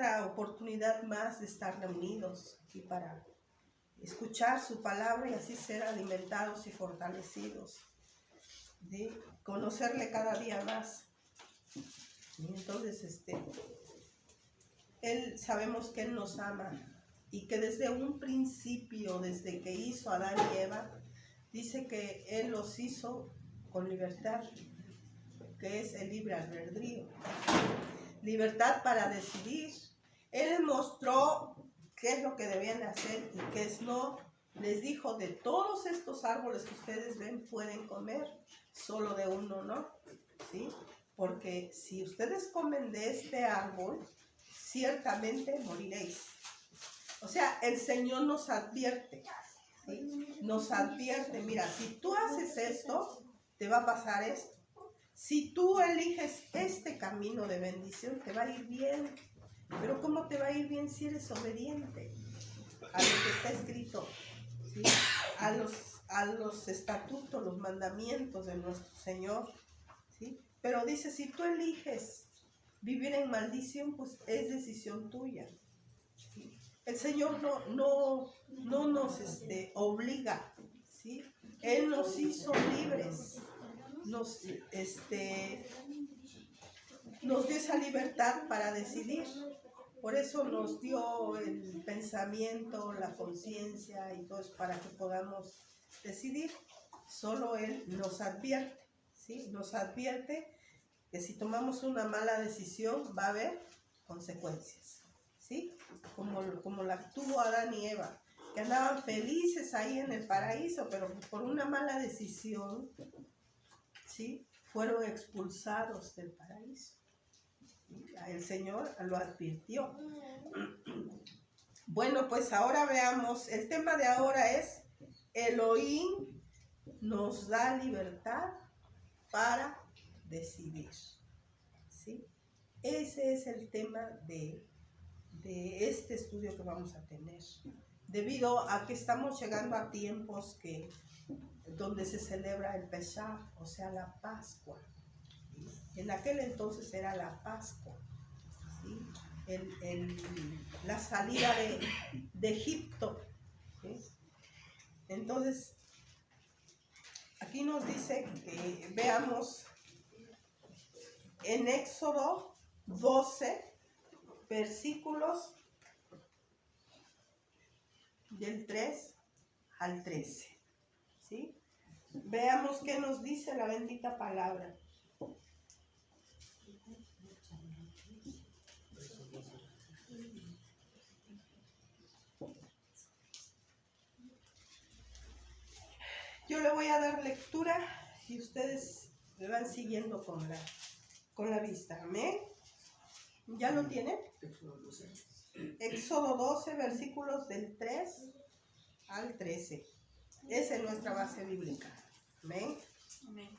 otra oportunidad más de estar reunidos aquí para escuchar su palabra y así ser alimentados y fortalecidos, de conocerle cada día más. Y entonces sabemos que Él nos ama y que desde un principio, desde que hizo a Adán y Eva, dice que Él los hizo con libertad, que es el libre albedrío, libertad para decidir. Él les mostró qué es lo que debían hacer y qué no. Les dijo, de todos estos árboles que ustedes ven pueden comer, solo de uno no, ¿sí? Porque si ustedes comen de este árbol, ciertamente moriréis. O sea, el Señor nos advierte, ¿sí? Nos advierte, mira, si tú haces esto, te va a pasar esto. Si tú eliges este camino de bendición, te va a ir bien. Pero ¿cómo te va a ir bien si eres obediente a lo que está escrito? ¿Sí? A los estatutos, los mandamientos de nuestro Señor, ¿sí? Pero dice, si tú eliges vivir en maldición, pues es decisión tuya, ¿sí? El Señor no nos obliga, ¿sí? Él nos hizo libres, nos dio esa libertad para decidir. Por eso nos dio el pensamiento, la conciencia y todo eso para que podamos decidir. Solo Él nos advierte, ¿sí? Nos advierte que si tomamos una mala decisión va a haber consecuencias, ¿sí? Como la tuvo Adán y Eva, que andaban felices ahí en el paraíso, pero por una mala decisión, ¿sí? Fueron expulsados del paraíso. El Señor lo advirtió. Bueno, pues ahora veamos, el tema de ahora es Elohim nos da libertad para decidir, ¿sí? Ese es el tema de este estudio que vamos a tener, debido a que estamos llegando a tiempos donde se celebra el Pesaj, o sea, la Pascua. En aquel entonces era la Pascua, ¿sí? La salida de Egipto, ¿sí? Entonces, aquí nos dice que veamos en Éxodo 12, versículos del 3 al 13, ¿sí? Veamos qué nos dice la bendita palabra. Yo le voy a dar lectura y ustedes me van siguiendo con la vista. ¿Amén? ¿Ya lo tienen? Éxodo 12, versículos del 3 al 13. Esa es nuestra base bíblica. ¿Amén? Amén.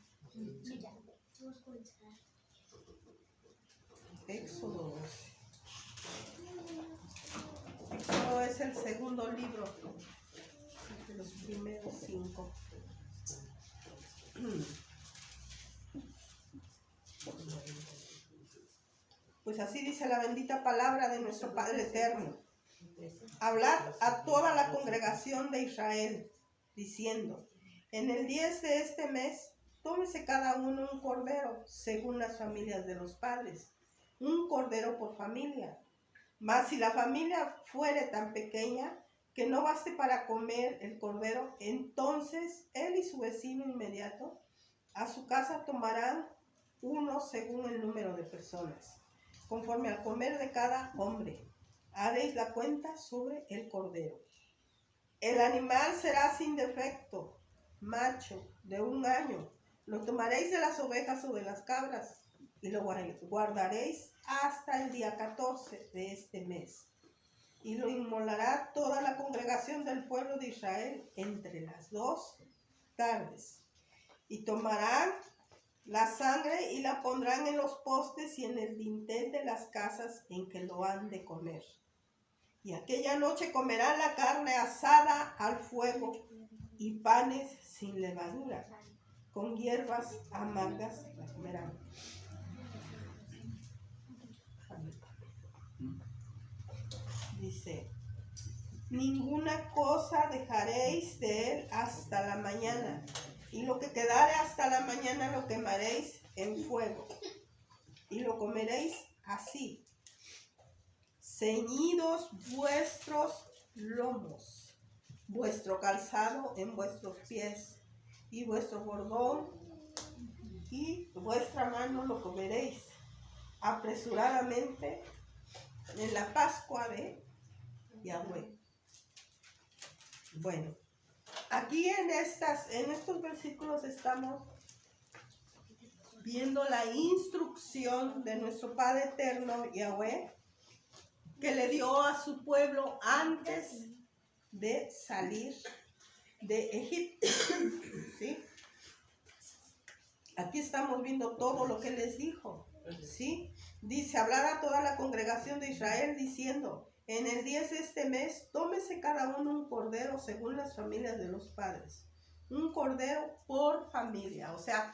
Éxodo 12. Éxodo es el segundo libro de los primeros 5. Pues así dice la bendita palabra de nuestro Padre Eterno. Hablad a toda la congregación de Israel, diciendo, en el 10 de este mes, tómese cada uno un cordero, según las familias de los padres, un cordero por familia. Mas si la familia fuere tan pequeña que no baste para comer el cordero, entonces él y su vecino inmediato a su casa tomarán uno según el número de personas, conforme al comer de cada hombre. Haréis la cuenta sobre el cordero. El animal será sin defecto, macho, de 1 año. Lo tomaréis de las ovejas o de las cabras y lo guardaréis hasta el día 14 de este mes. Y lo inmolará toda la congregación del pueblo de Israel entre las 2 tardes. Y tomarán la sangre y la pondrán en los postes y en el dintel de las casas en que lo han de comer. Y aquella noche comerán la carne asada al fuego y panes sin levadura, con hierbas amargas la comerán. Dice, ninguna cosa dejaréis de él hasta la mañana, y lo que quedare hasta la mañana lo quemaréis en fuego, y lo comeréis así. Ceñidos vuestros lomos, vuestro calzado en vuestros pies, y vuestro bordón y vuestra mano lo comeréis apresuradamente en la Pascua de Yahweh. Bueno, aquí en estos versículos estamos viendo la instrucción de nuestro Padre Eterno Yahweh, que le dio a su pueblo antes de salir de Egipto. ¿Sí? Aquí estamos viendo todo lo que les dijo. ¿Sí? Dice, hablar a toda la congregación de Israel diciendo, en el 10 de este mes, tómese cada uno un cordero según las familias de los padres. Un cordero por familia. O sea,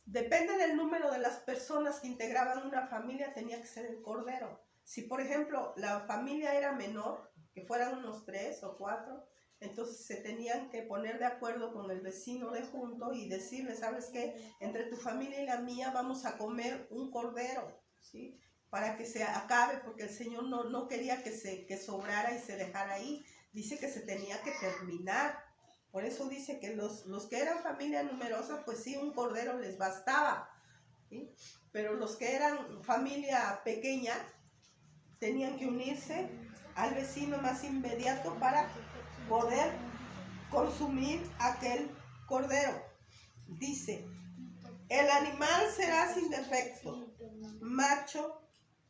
depende del número de las personas que integraban una familia, tenía que ser el cordero. Si, por ejemplo, la familia era menor, que fueran unos 3 o 4, entonces se tenían que poner de acuerdo con el vecino de junto y decirle, ¿sabes qué? Entre tu familia y la mía vamos a comer un cordero, ¿sí? Para que se acabe, porque el Señor no quería que sobrara y se dejara ahí. Dice que se tenía que terminar. Por eso dice que los que eran familia numerosa, pues sí, un cordero les bastaba, ¿sí? Pero los que eran familia pequeña tenían que unirse al vecino más inmediato para poder consumir aquel cordero. Dice, el animal será sin defecto, macho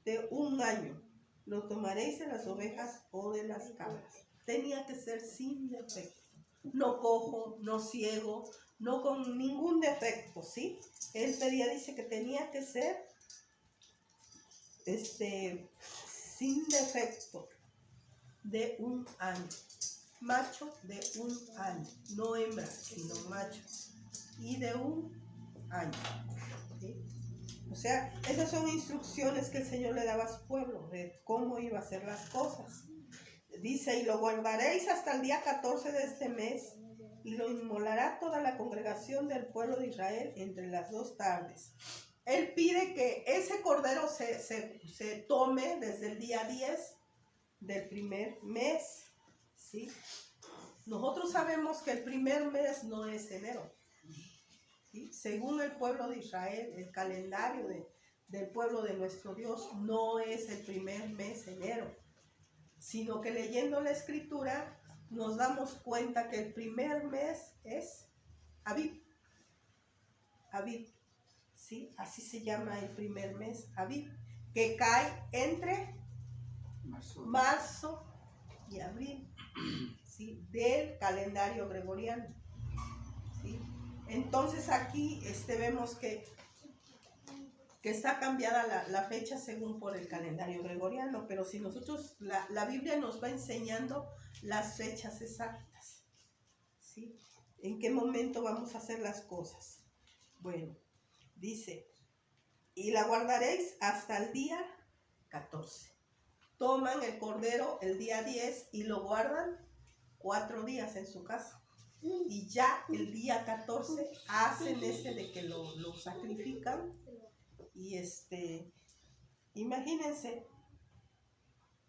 de 1 año. Lo tomaréis de las ovejas o de las cabras. Tenía que ser sin defecto. No cojo, no ciego, no con ningún defecto, ¿sí? Él pedía, dice que tenía que ser sin defecto, de 1 año. Macho de 1 año, no hembra, sino macho. Y de 1 año. ¿Sí? O sea, esas son instrucciones que el Señor le daba a su pueblo, de cómo iba a hacer las cosas. Dice, y lo guardaréis hasta el día 14 de este mes, y lo inmolará toda la congregación del pueblo de Israel entre las 2 tardes. Él pide que ese cordero se tome desde el día 10 del primer mes, ¿sí? Nosotros sabemos que el primer mes no es enero, ¿sí? Según el pueblo de Israel, el calendario del pueblo de nuestro Dios no es el primer mes enero, sino que leyendo la escritura nos damos cuenta que el primer mes es Abib. Abib, ¿sí? Así se llama el primer mes, Abib, que cae entre marzo y abril, ¿sí? Del calendario gregoriano, ¿sí? Entonces aquí vemos que está cambiada la fecha según por el calendario gregoriano, pero si nosotros, la Biblia nos va enseñando las fechas exactas, ¿sí? ¿En qué momento vamos a hacer las cosas? Bueno, dice, y la guardaréis hasta el día 14. Toman el cordero el día 10 y lo guardan 4 días en su casa. Y ya el día 14 hacen de que lo sacrifican. Y imagínense,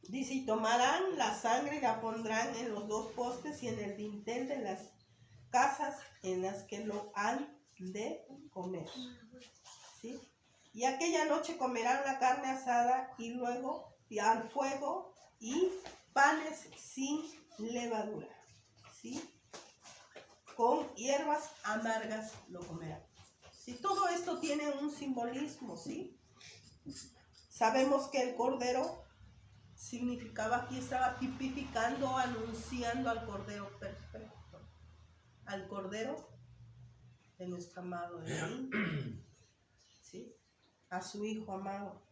dice, y tomarán la sangre y la pondrán en los 2 postes y en el dintel de las casas en las que lo han de comer, ¿sí? Y aquella noche comerán la carne asada y luego al fuego y panes sin levadura, ¿sí? Con hierbas amargas lo comerán. ¿Sí? Todo esto tiene un simbolismo, ¿sí? Sabemos que el cordero significaba, aquí estaba tipificando, anunciando al cordero perfecto, al cordero de nuestro amado Elohim, ¿sí? A su hijo amado,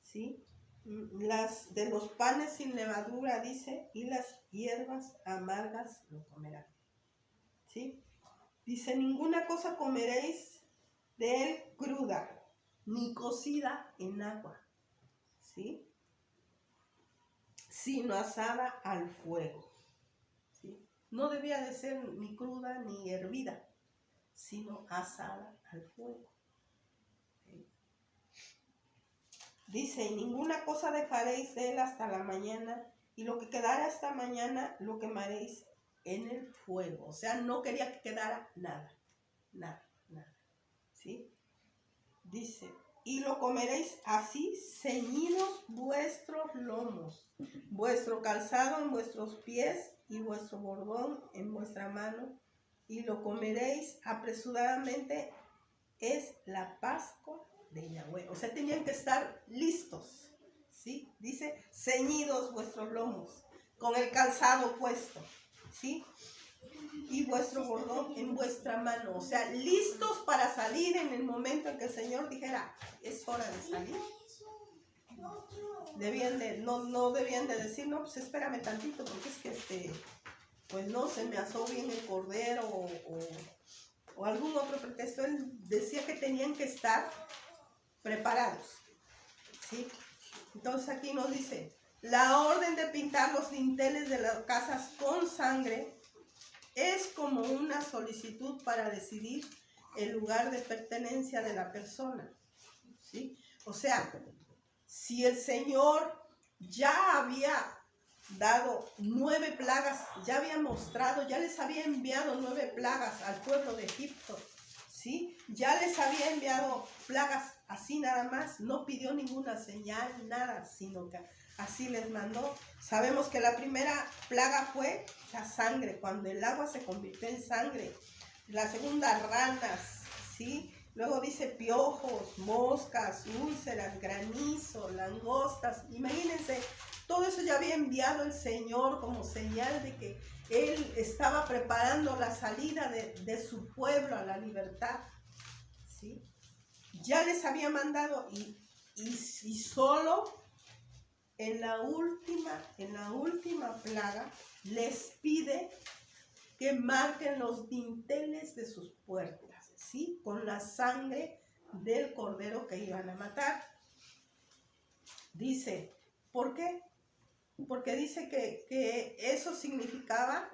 ¿sí? Las de los panes sin levadura, dice, y las hierbas amargas lo comerán, ¿sí? Dice, ninguna cosa comeréis de él cruda, ni cocida en agua, ¿sí? sino asada al fuego. ¿Sí? No debía de ser ni cruda ni hervida, sino asada al fuego. ¿Sí? Dice, y ninguna cosa dejaréis de él hasta la mañana, y lo que quedara hasta mañana lo quemaréis en el fuego. O sea, no quería que quedara nada. ¿Sí? Dice, y lo comeréis así, ceñidos vuestros lomos, vuestro calzado en vuestros pies y vuestro bordón en vuestra mano, y lo comeréis apresuradamente, es la Pascua de Yahweh. O sea, tenían que estar listos, ¿sí? Dice, ceñidos vuestros lomos, con el calzado puesto, ¿sí? Y vuestro bordón en vuestra mano. O sea, listos para salir en el momento en que el Señor dijera, es hora de salir. No debían de decir, no, pues espérame tantito, porque es que pues no, se me asó bien el cordero o algún otro pretexto. Él decía que tenían que estar preparados, ¿sí? Entonces aquí nos dice, la orden de pintar los dinteles de las casas con sangre es como una solicitud para decidir el lugar de pertenencia de la persona, ¿sí? O sea, si el Señor ya había dado 9 plagas, ya había mostrado, ya les había enviado 9 plagas al pueblo de Egipto, ¿sí? Ya les había enviado plagas así nada más, no pidió ninguna señal, nada, sino que así les mandó. Sabemos que la primera plaga fue la sangre, cuando el agua se convirtió en sangre. La segunda, ranas, ¿sí? Luego dice piojos, moscas, úlceras, granizo, langostas. Imagínense, todo eso ya había enviado el Señor como señal de que Él estaba preparando la salida de su pueblo a la libertad, ¿sí? Ya les había mandado y solo en la última plaga les pide que marquen los dinteles de sus puertas, ¿sí? Con la sangre del cordero que iban a matar. Dice, ¿por qué? Porque dice que eso significaba,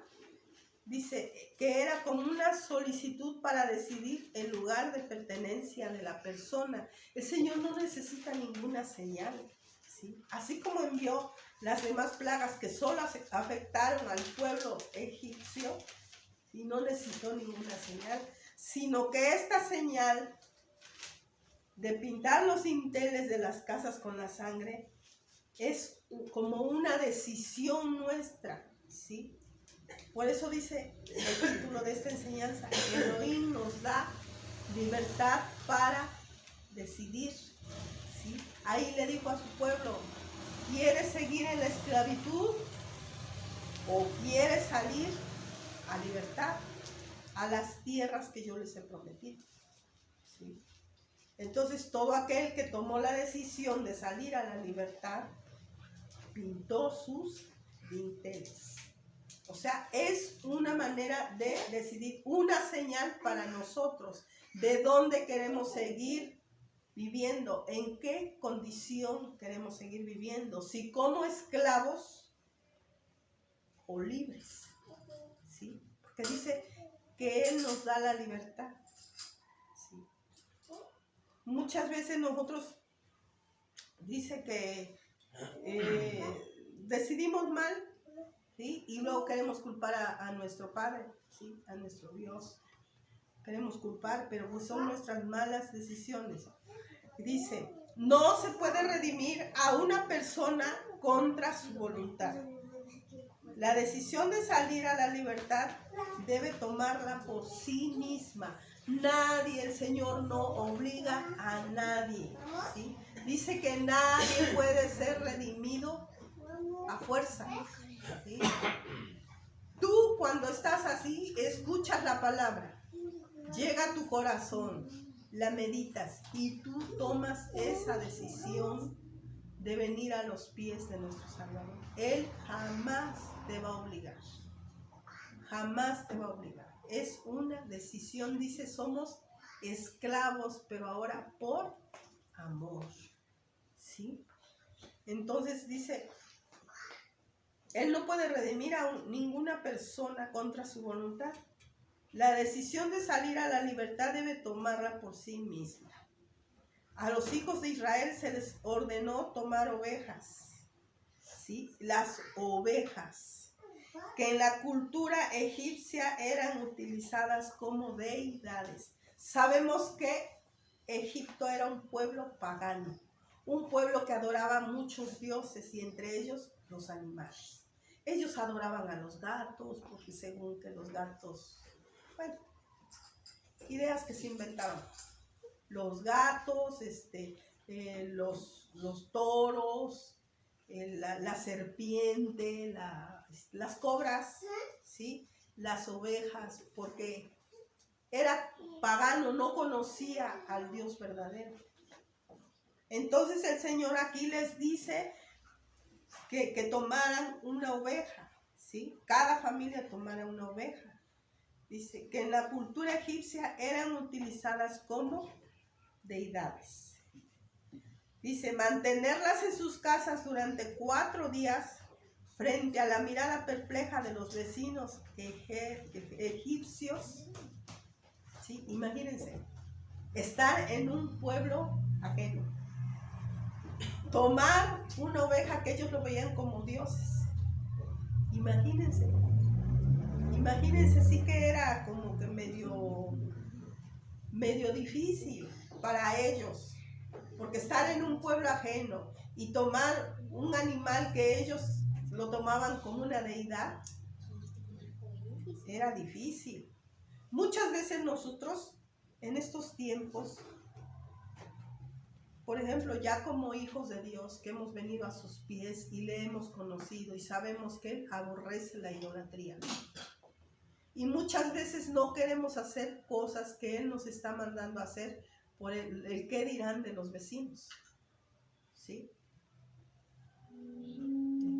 dice, que era como una solicitud para decidir el lugar de pertenencia de la persona. El Señor no necesita ninguna señal, ¿sí? Así como envió las demás plagas que solo afectaron al pueblo egipcio, y no necesitó ninguna señal, sino que esta señal de pintar los dinteles de las casas con la sangre es como una decisión nuestra, ¿sí? Por eso dice el título de esta enseñanza, Elohim nos da libertad para decidir, ¿sí? Ahí le dijo a su pueblo, ¿quieres seguir en la esclavitud o quieres salir a libertad, a las tierras que yo les he prometido? ¿Sí? Entonces todo aquel que tomó la decisión de salir a la libertad pintó sus dinteles. O sea, es una manera de decidir, una señal para nosotros de dónde queremos seguir viviendo, en qué condición queremos seguir viviendo, si como esclavos o libres, ¿sí? Porque dice que Él nos da la libertad, ¿sí? Muchas veces nosotros dice que decidimos mal, ¿sí? Y luego queremos culpar a nuestro Padre, ¿sí? A nuestro Dios. Queremos culpar, pero pues son nuestras malas decisiones. Dice, no se puede redimir a una persona contra su voluntad. La decisión de salir a la libertad debe tomarla por sí misma. Nadie, el Señor no obliga a nadie, ¿sí? Dice que nadie puede ser redimido a fuerza, ¿sí? Tú cuando estás así, escuchas la palabra, llega a tu corazón, la meditas y tú tomas esa decisión de venir a los pies de nuestro Salvador. Él jamás te va a obligar, jamás te va a obligar. Es una decisión, dice, somos esclavos, pero ahora por amor, ¿sí? Entonces dice, Él no puede redimir a ninguna persona contra su voluntad. La decisión de salir a la libertad debe tomarla por sí misma. A los hijos de Israel se les ordenó tomar ovejas, ¿sí? Las ovejas, que en la cultura egipcia eran utilizadas como deidades. Sabemos que Egipto era un pueblo pagano, un pueblo que adoraba muchos dioses y entre ellos los animales. Ellos adoraban a los gatos, porque según que los gatos, bueno, ideas que se inventaban. Los gatos, los toros, la serpiente, las cobras, ¿sí? Las ovejas, porque era pagano, no conocía al Dios verdadero. Entonces el Señor aquí les dice que tomaran una oveja, ¿sí? Cada familia tomara una oveja. Dice que en la cultura egipcia eran utilizadas como deidades. Dice, mantenerlas en sus casas durante 4 días frente a la mirada perpleja de los vecinos egipcios. ¿Sí? Imagínense, estar en un pueblo ajeno. Tomar una oveja que ellos lo veían como dioses. Imagínense, sí que era como que medio difícil para ellos, porque estar en un pueblo ajeno y tomar un animal que ellos lo tomaban como una deidad, era difícil. Muchas veces nosotros, en estos tiempos, por ejemplo, ya como hijos de Dios, que hemos venido a sus pies y le hemos conocido y sabemos que Él aborrece la idolatría. Y muchas veces no queremos hacer cosas que Él nos está mandando a hacer por el qué dirán de los vecinos. ¿Sí?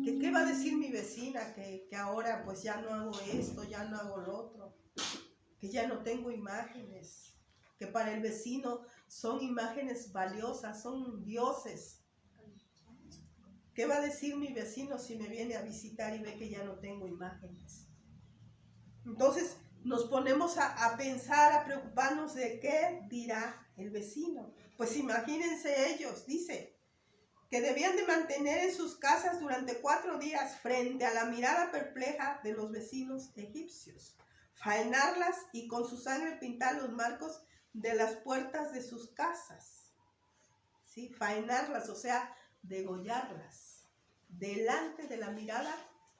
¿Qué va a decir mi vecina? Que ahora pues ya no hago esto, ya no hago lo otro. Que ya no tengo imágenes. Que para el vecino son imágenes valiosas, son dioses. ¿Qué va a decir mi vecino si me viene a visitar y ve que ya no tengo imágenes? Entonces nos ponemos a pensar, a preocuparnos de qué dirá el vecino. Pues imagínense ellos, dice, que debían de mantener en sus casas durante 4 días frente a la mirada perpleja de los vecinos egipcios, faenarlas y con su sangre pintar los marcos de las puertas de sus casas. ¿Sí? Faenarlas, o sea, degollarlas, delante de la mirada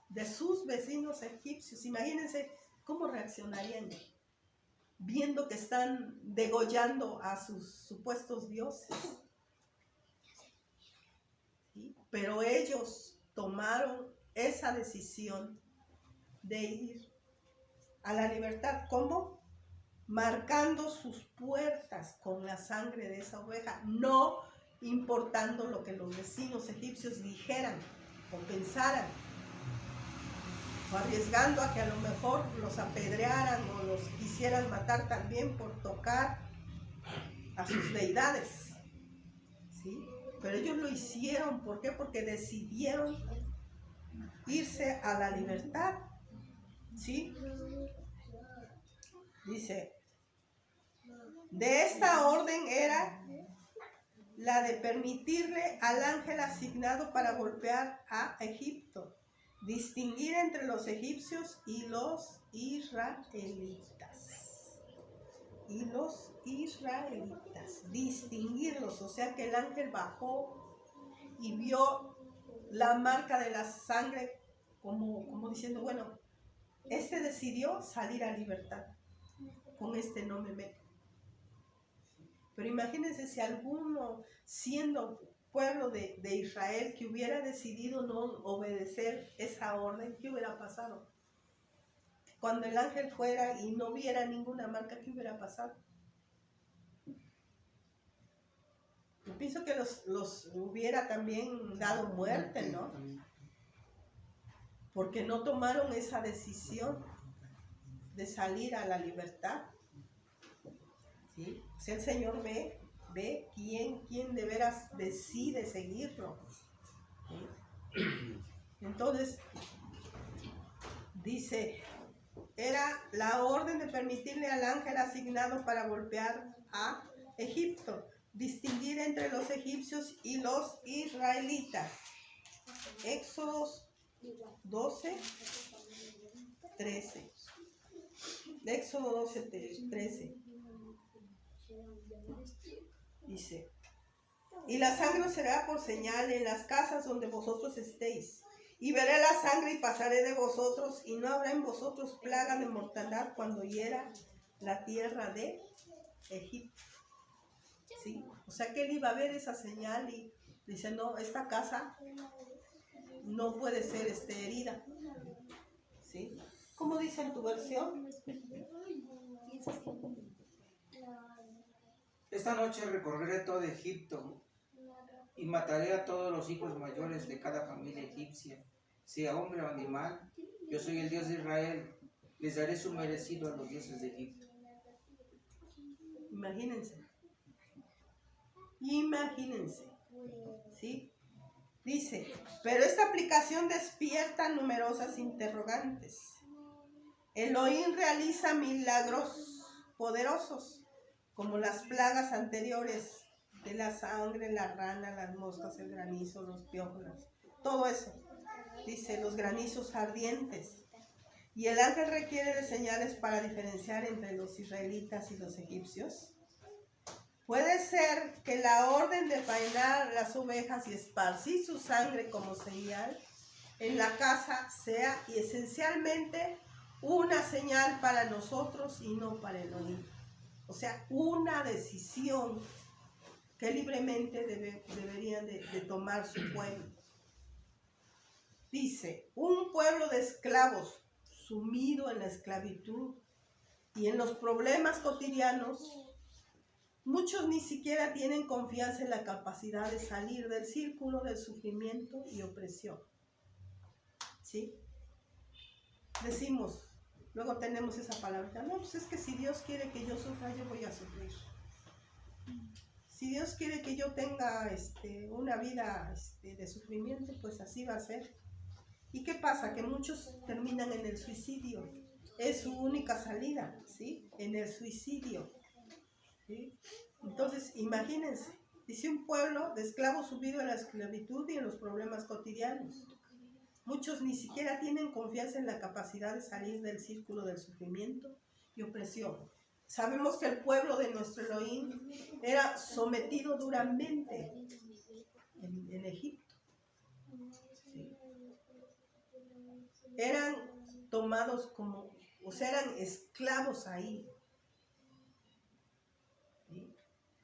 de sus vecinos egipcios. Imagínense cómo reaccionarían viendo que están degollando a sus supuestos dioses. ¿Sí? Pero ellos tomaron esa decisión de ir a la libertad. ¿Cómo? Marcando sus puertas con la sangre de esa oveja, no importando lo que los vecinos egipcios dijeran o pensaran, o arriesgando a que a lo mejor los apedrearan o los quisieran matar también por tocar a sus deidades. ¿Sí? Pero ellos lo hicieron, ¿por qué? Porque decidieron irse a la libertad. ¿Sí? Dice, de esta orden era la de permitirle al ángel asignado para golpear a Egipto, distinguir entre los egipcios y los israelitas. Distinguirlos, o sea que el ángel bajó y vio la marca de la sangre como diciendo, bueno, este decidió salir a libertad, con este no me meto. Pero imagínense si alguno, siendo pueblo de Israel, que hubiera decidido no obedecer esa orden, ¿qué hubiera pasado? Cuando el ángel fuera y no viera ninguna marca, ¿qué hubiera pasado? Yo pienso que los hubiera también dado muerte, ¿no? Porque no tomaron esa decisión de salir a la libertad. ¿Sí? O sea, el Señor ve quién de veras decide seguirlo. ¿Sí? Entonces, Dice, era la orden de permitirle al ángel asignado para golpear a Egipto, distinguir entre los egipcios y los israelitas. Éxodo 12, 13. Éxodo 12, 13. Dice, y la sangre será por señal en las casas donde vosotros estéis. Y veré la sangre y pasaré de vosotros, y no habrá en vosotros plaga de mortandad cuando hiera la tierra de Egipto. ¿Sí? O sea que él iba a ver esa señal y dice, no, esta casa no puede ser herida. ¿Sí? ¿Cómo dice en tu versión? Esta noche recorreré todo Egipto y mataré a todos los hijos mayores de cada familia egipcia, sea hombre o animal. Yo soy el Dios de Israel. Les daré su merecido a los dioses de Egipto. Imagínense, ¿sí? Dice, pero esta aplicación despierta numerosas interrogantes. Elohim realiza milagros poderosos, como las plagas anteriores de la sangre, la rana, las moscas, el granizo, los piojos, todo eso. Dice, los granizos ardientes. Y el ángel requiere de señales para diferenciar entre los israelitas y los egipcios. Puede ser que la orden de faenar las ovejas y esparcir su sangre como señal en la casa sea y esencialmente una señal para nosotros y no para Elohim. O sea, una decisión que libremente deberían de tomar su pueblo. Dice, un pueblo de esclavos sumido en la esclavitud y en los problemas cotidianos, muchos ni siquiera tienen confianza en la capacidad de salir del círculo del sufrimiento y opresión. ¿Sí? Decimos, luego tenemos esa palabra, no, pues es que si Dios quiere que yo sufra, yo voy a sufrir. Si Dios quiere que yo tenga una vida de sufrimiento, pues así va a ser. ¿Y qué pasa? Que muchos terminan en el suicidio. Es su única salida, ¿sí? En el suicidio. ¿Sí? Entonces, imagínense, dice un pueblo de esclavos sumido en la esclavitud y en los problemas cotidianos. Muchos ni siquiera tienen confianza en la capacidad de salir del círculo del sufrimiento y opresión. Sabemos que el pueblo de nuestro Elohim era sometido duramente en Egipto. ¿Sí? Eran tomados o sea, eran esclavos ahí. ¿Sí?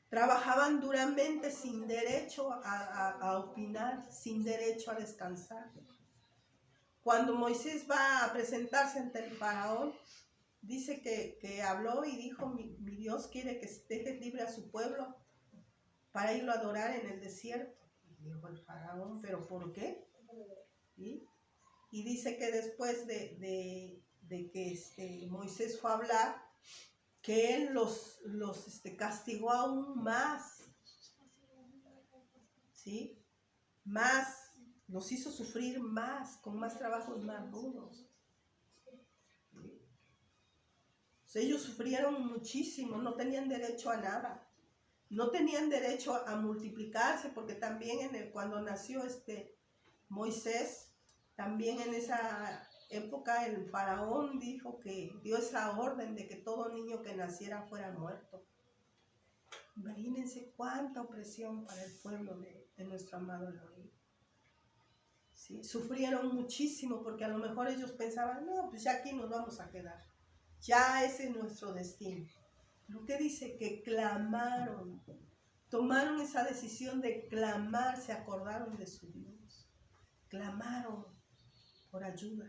Trabajaban duramente sin derecho a opinar, sin derecho a descansar. Cuando Moisés va a presentarse ante el faraón, dice que habló y dijo, mi Dios quiere que deje libre a su pueblo para irlo a adorar en el desierto. Y dijo el faraón, ¿pero por qué? ¿Sí? Y dice que después de que Moisés fue a hablar, que él los castigó aún más. ¿Sí? Más. Los hizo sufrir más, con más trabajos más duros. ¿Sí? O sea, ellos sufrieron muchísimo, no tenían derecho a nada. No tenían derecho a multiplicarse, porque también cuando nació Moisés, también en esa época el faraón dijo que dio esa orden de que todo niño que naciera fuera muerto. Imagínense cuánta opresión para el pueblo de nuestro amado Elohim. ¿Sí? Sufrieron muchísimo porque a lo mejor ellos pensaban, no, pues ya aquí nos vamos a quedar. Ya ese es nuestro destino. Lo que dice que clamaron, tomaron esa decisión de clamar, se acordaron de su Dios. Clamaron por ayuda.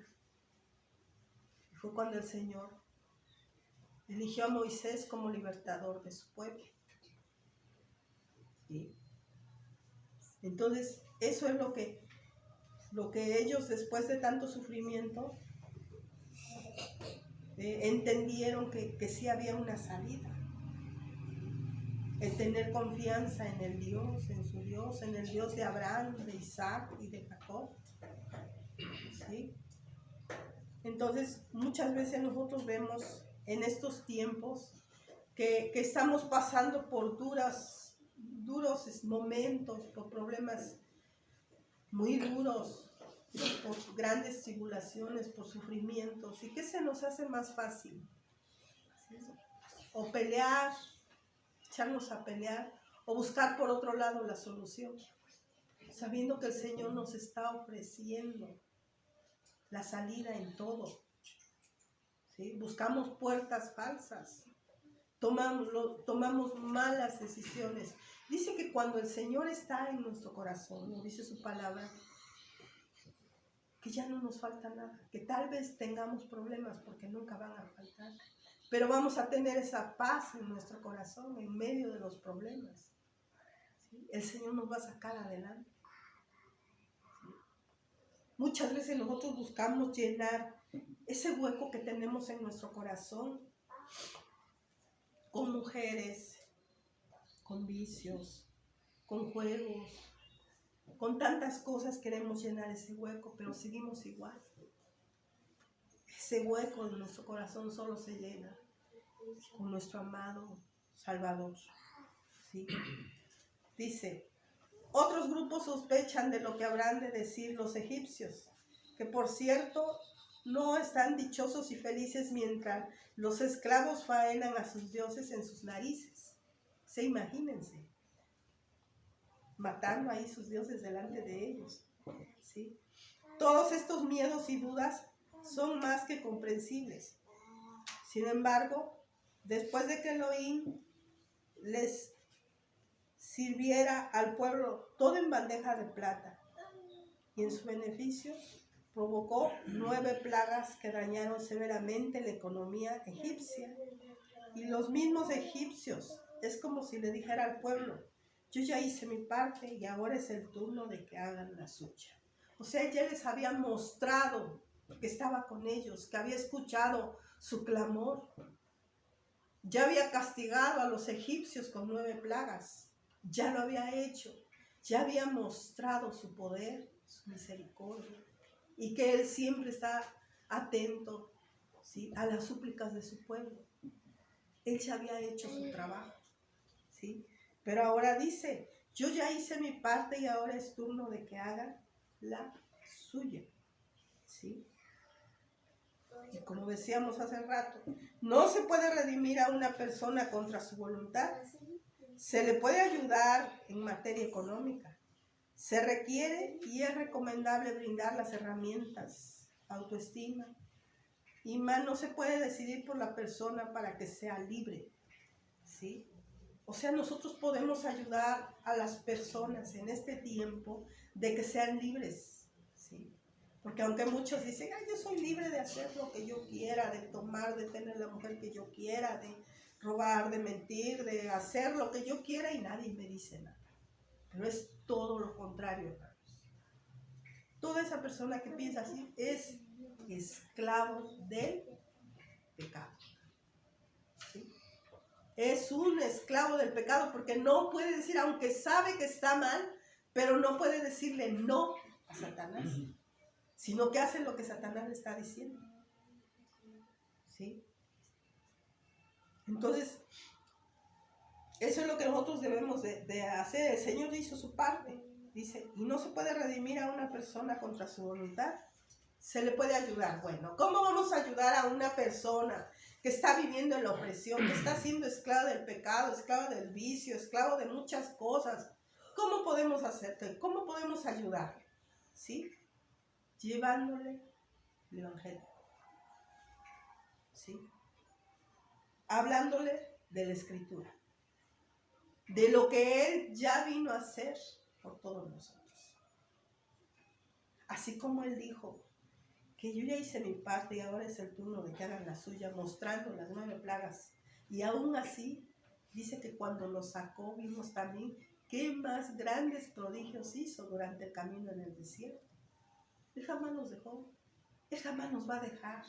Y fue cuando el Señor eligió a Moisés como libertador de su pueblo. ¿Sí? Entonces, eso es lo que ellos después de tanto sufrimiento entendieron que sí había una salida. El tener confianza en el Dios, en su Dios, en el Dios de Abraham, de Isaac y de Jacob. ¿Sí? Entonces, muchas veces nosotros vemos en estos tiempos que estamos pasando por duros momentos, por problemas muy duros, por grandes tribulaciones, por sufrimientos. ¿Y qué se nos hace más fácil? O pelear, echarnos a pelear, o buscar por otro lado la solución, sabiendo que el Señor nos está ofreciendo la salida en todo. ¿Sí? Buscamos puertas falsas, tomamos malas decisiones. Dice que cuando el Señor está en nuestro corazón, ¿no? Dice su palabra, que ya no nos falta nada, que tal vez tengamos problemas porque nunca van a faltar, pero vamos a tener esa paz en nuestro corazón en medio de los problemas. ¿Sí? El Señor nos va a sacar adelante. ¿Sí? Muchas veces nosotros buscamos llenar ese hueco que tenemos en nuestro corazón con mujeres, con vicios, con juegos, con tantas cosas. Queremos llenar ese hueco, pero seguimos igual. Ese hueco en nuestro corazón solo se llena con nuestro amado Salvador. ¿Sí? Dice, otros grupos sospechan de lo que habrán de decir los egipcios, que por cierto no están dichosos y felices mientras los esclavos faenan a sus dioses en sus narices. Se imagínense, matando ahí sus dioses delante de ellos. ¿Sí? Todos estos miedos y dudas son más que comprensibles. Sin embargo, después de que Elohim les sirviera al pueblo todo en bandeja de plata, y en su beneficio provocó 9 plagas que dañaron severamente la economía egipcia. Y los mismos egipcios, es como si le dijera al pueblo, yo ya hice mi parte y ahora es el turno de que hagan la suya. O sea, ya les había mostrado que estaba con ellos, que había escuchado su clamor. Ya había castigado a los egipcios con 9 plagas. Ya lo había hecho. Ya había mostrado su poder, su misericordia. Y que Él siempre está atento, ¿sí?, a las súplicas de su pueblo. Él ya había hecho su trabajo. ¿Sí? Pero ahora dice, yo ya hice mi parte y ahora es turno de que hagan la suya. ¿Sí? Y como decíamos hace rato, no se puede redimir a una persona contra su voluntad. Se le puede ayudar en materia económica. Se requiere y es recomendable brindar las herramientas, autoestima. Y más no se puede decidir por la persona para que sea libre. ¿Sí? O sea, nosotros podemos ayudar a las personas en este tiempo de que sean libres. ¿Sí? Porque aunque muchos dicen, ay, yo soy libre de hacer lo que yo quiera, de tomar, de tener la mujer que yo quiera, de robar, de mentir, de hacer lo que yo quiera y nadie me dice nada. Pero es todo lo contrario, hermanos. Toda esa persona que piensa así es esclavo del pecado. ¿Sí? Es un esclavo del pecado porque no puede decir, aunque sabe que está mal, pero no puede decirle no a Satanás, sino que hace lo que Satanás le está diciendo. ¿Sí? Entonces, eso es lo que nosotros debemos de hacer. El Señor hizo su parte, dice, y no se puede redimir a una persona contra su voluntad. Se le puede ayudar. Bueno, ¿cómo vamos a ayudar a una persona que está viviendo en la opresión, que está siendo esclava del pecado, esclava del vicio, esclavo de muchas cosas? ¿Cómo podemos hacerlo? ¿Cómo podemos ayudar? ¿Sí? Llevándole el evangelio. ¿Sí? Hablándole de la escritura, de lo que Él ya vino a hacer por todos nosotros. Así como Él dijo que yo ya hice mi parte y ahora es el turno de que hagan la suya, mostrando las 9 plagas. Y aún así, dice que cuando nos sacó, vimos también qué más grandes prodigios hizo durante el camino en el desierto. Él jamás nos dejó, Él jamás nos va a dejar.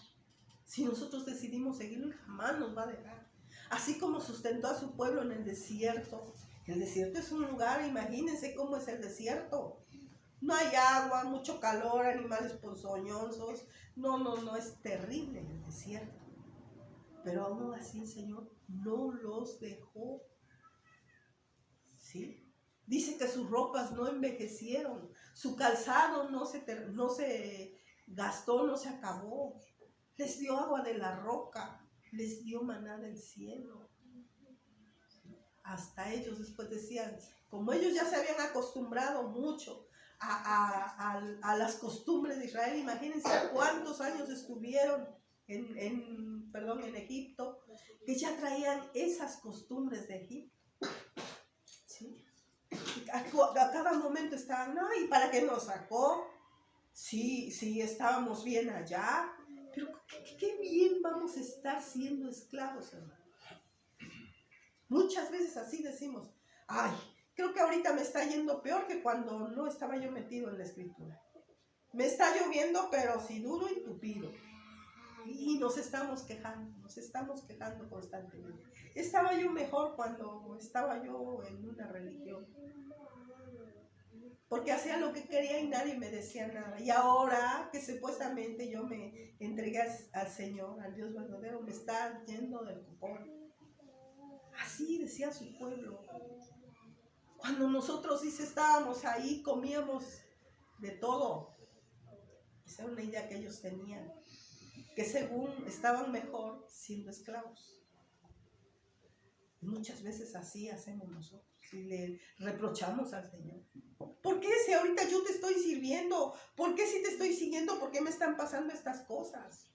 Si nosotros decidimos seguirlo, Él jamás nos va a dejar. Así como sustentó a su pueblo en el desierto. El desierto es un lugar, imagínense cómo es el desierto. No hay agua, mucho calor, animales ponzoñosos. No, es terrible el desierto. Pero aún así el Señor no los dejó. ¿Sí? Dice que sus ropas no envejecieron, su calzado no se gastó, no se acabó. Les dio agua de la roca, les dio maná del cielo. Hasta ellos después decían, como ellos ya se habían acostumbrado mucho a las costumbres de Israel, imagínense cuántos años estuvieron en Egipto, que ya traían esas costumbres de Egipto. ¿Sí? A cada momento estaban, ¿y para qué nos sacó? Sí, estábamos bien allá, pero qué bien vamos a estar siendo esclavos, hermano. Muchas veces así decimos, creo que ahorita me está yendo peor que cuando no estaba yo metido en la escritura. Me está lloviendo, pero si duro y tupido. Y nos estamos quejando constantemente. Estaba yo mejor cuando estaba yo en una religión, porque hacía lo que quería y nadie me decía nada. Y ahora que supuestamente yo me entregué al Señor, al Dios verdadero, me está yendo del cupón. Así decía su pueblo. Cuando nosotros estábamos ahí, comíamos de todo. Esa era una idea que ellos tenían, que según estaban mejor siendo esclavos. Muchas veces así hacemos nosotros y le reprochamos al Señor. ¿Por qué si ahorita yo te estoy sirviendo? ¿Por qué si te estoy siguiendo? ¿Por qué me están pasando estas cosas?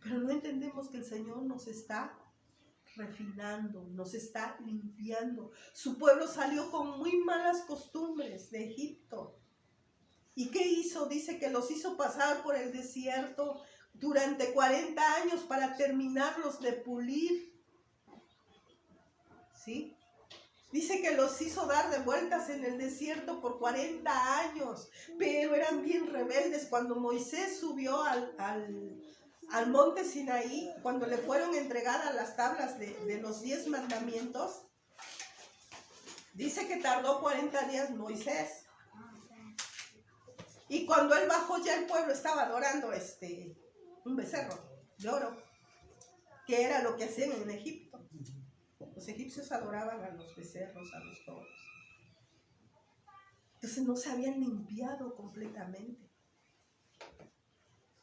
Pero no entendemos que el Señor nos está refinando, nos está limpiando. Su pueblo salió con muy malas costumbres de Egipto. ¿Y qué hizo? Dice que los hizo pasar por el desierto durante 40 años para terminarlos de pulir. ¿Sí? Dice que los hizo dar de vueltas en el desierto por 40 años, pero eran bien rebeldes. Cuando Moisés subió al monte Sinaí, cuando le fueron entregadas las tablas de los 10 mandamientos, dice que tardó 40 días Moisés. Y cuando él bajó, ya el pueblo estaba adorando un becerro de oro, que era lo que hacían en Egipto. Los egipcios adoraban a los becerros, a los toros. Entonces no se habían limpiado completamente.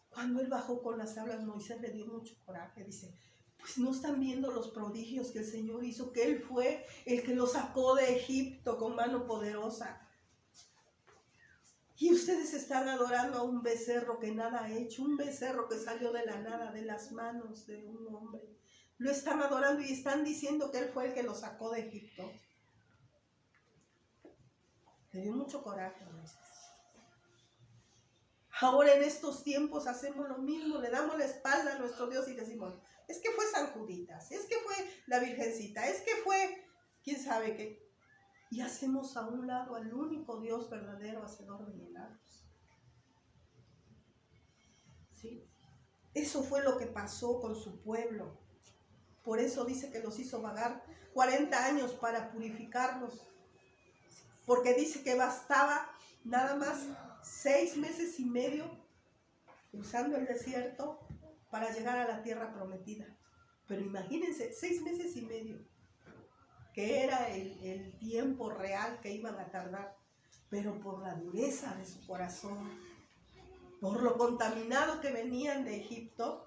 Cuando él bajó con las tablas, Moisés le dio mucho coraje. Dice, pues no están viendo los prodigios que el Señor hizo, que Él fue el que los sacó de Egipto con mano poderosa. Y ustedes están adorando a un becerro que nada ha hecho, un becerro que salió de la nada, de las manos de un hombre. Lo están adorando y están diciendo que Él fue el que los sacó de Egipto. Le dio mucho coraje a Moisés. Ahora en estos tiempos hacemos lo mismo, le damos la espalda a nuestro Dios y decimos, es que fue San Juditas, es que fue la Virgencita, es que fue quién sabe qué. Y hacemos a un lado al único Dios verdadero, hacedor de milagros. ¿Sí? Eso fue lo que pasó con su pueblo. Por eso dice que los hizo vagar 40 años para purificarlos. Porque dice que bastaba nada más 6 meses y medio cruzando el desierto para llegar a la tierra prometida. Pero imagínense, 6 meses y medio, que era el tiempo real que iban a tardar. Pero por la dureza de su corazón, por lo contaminado que venían de Egipto,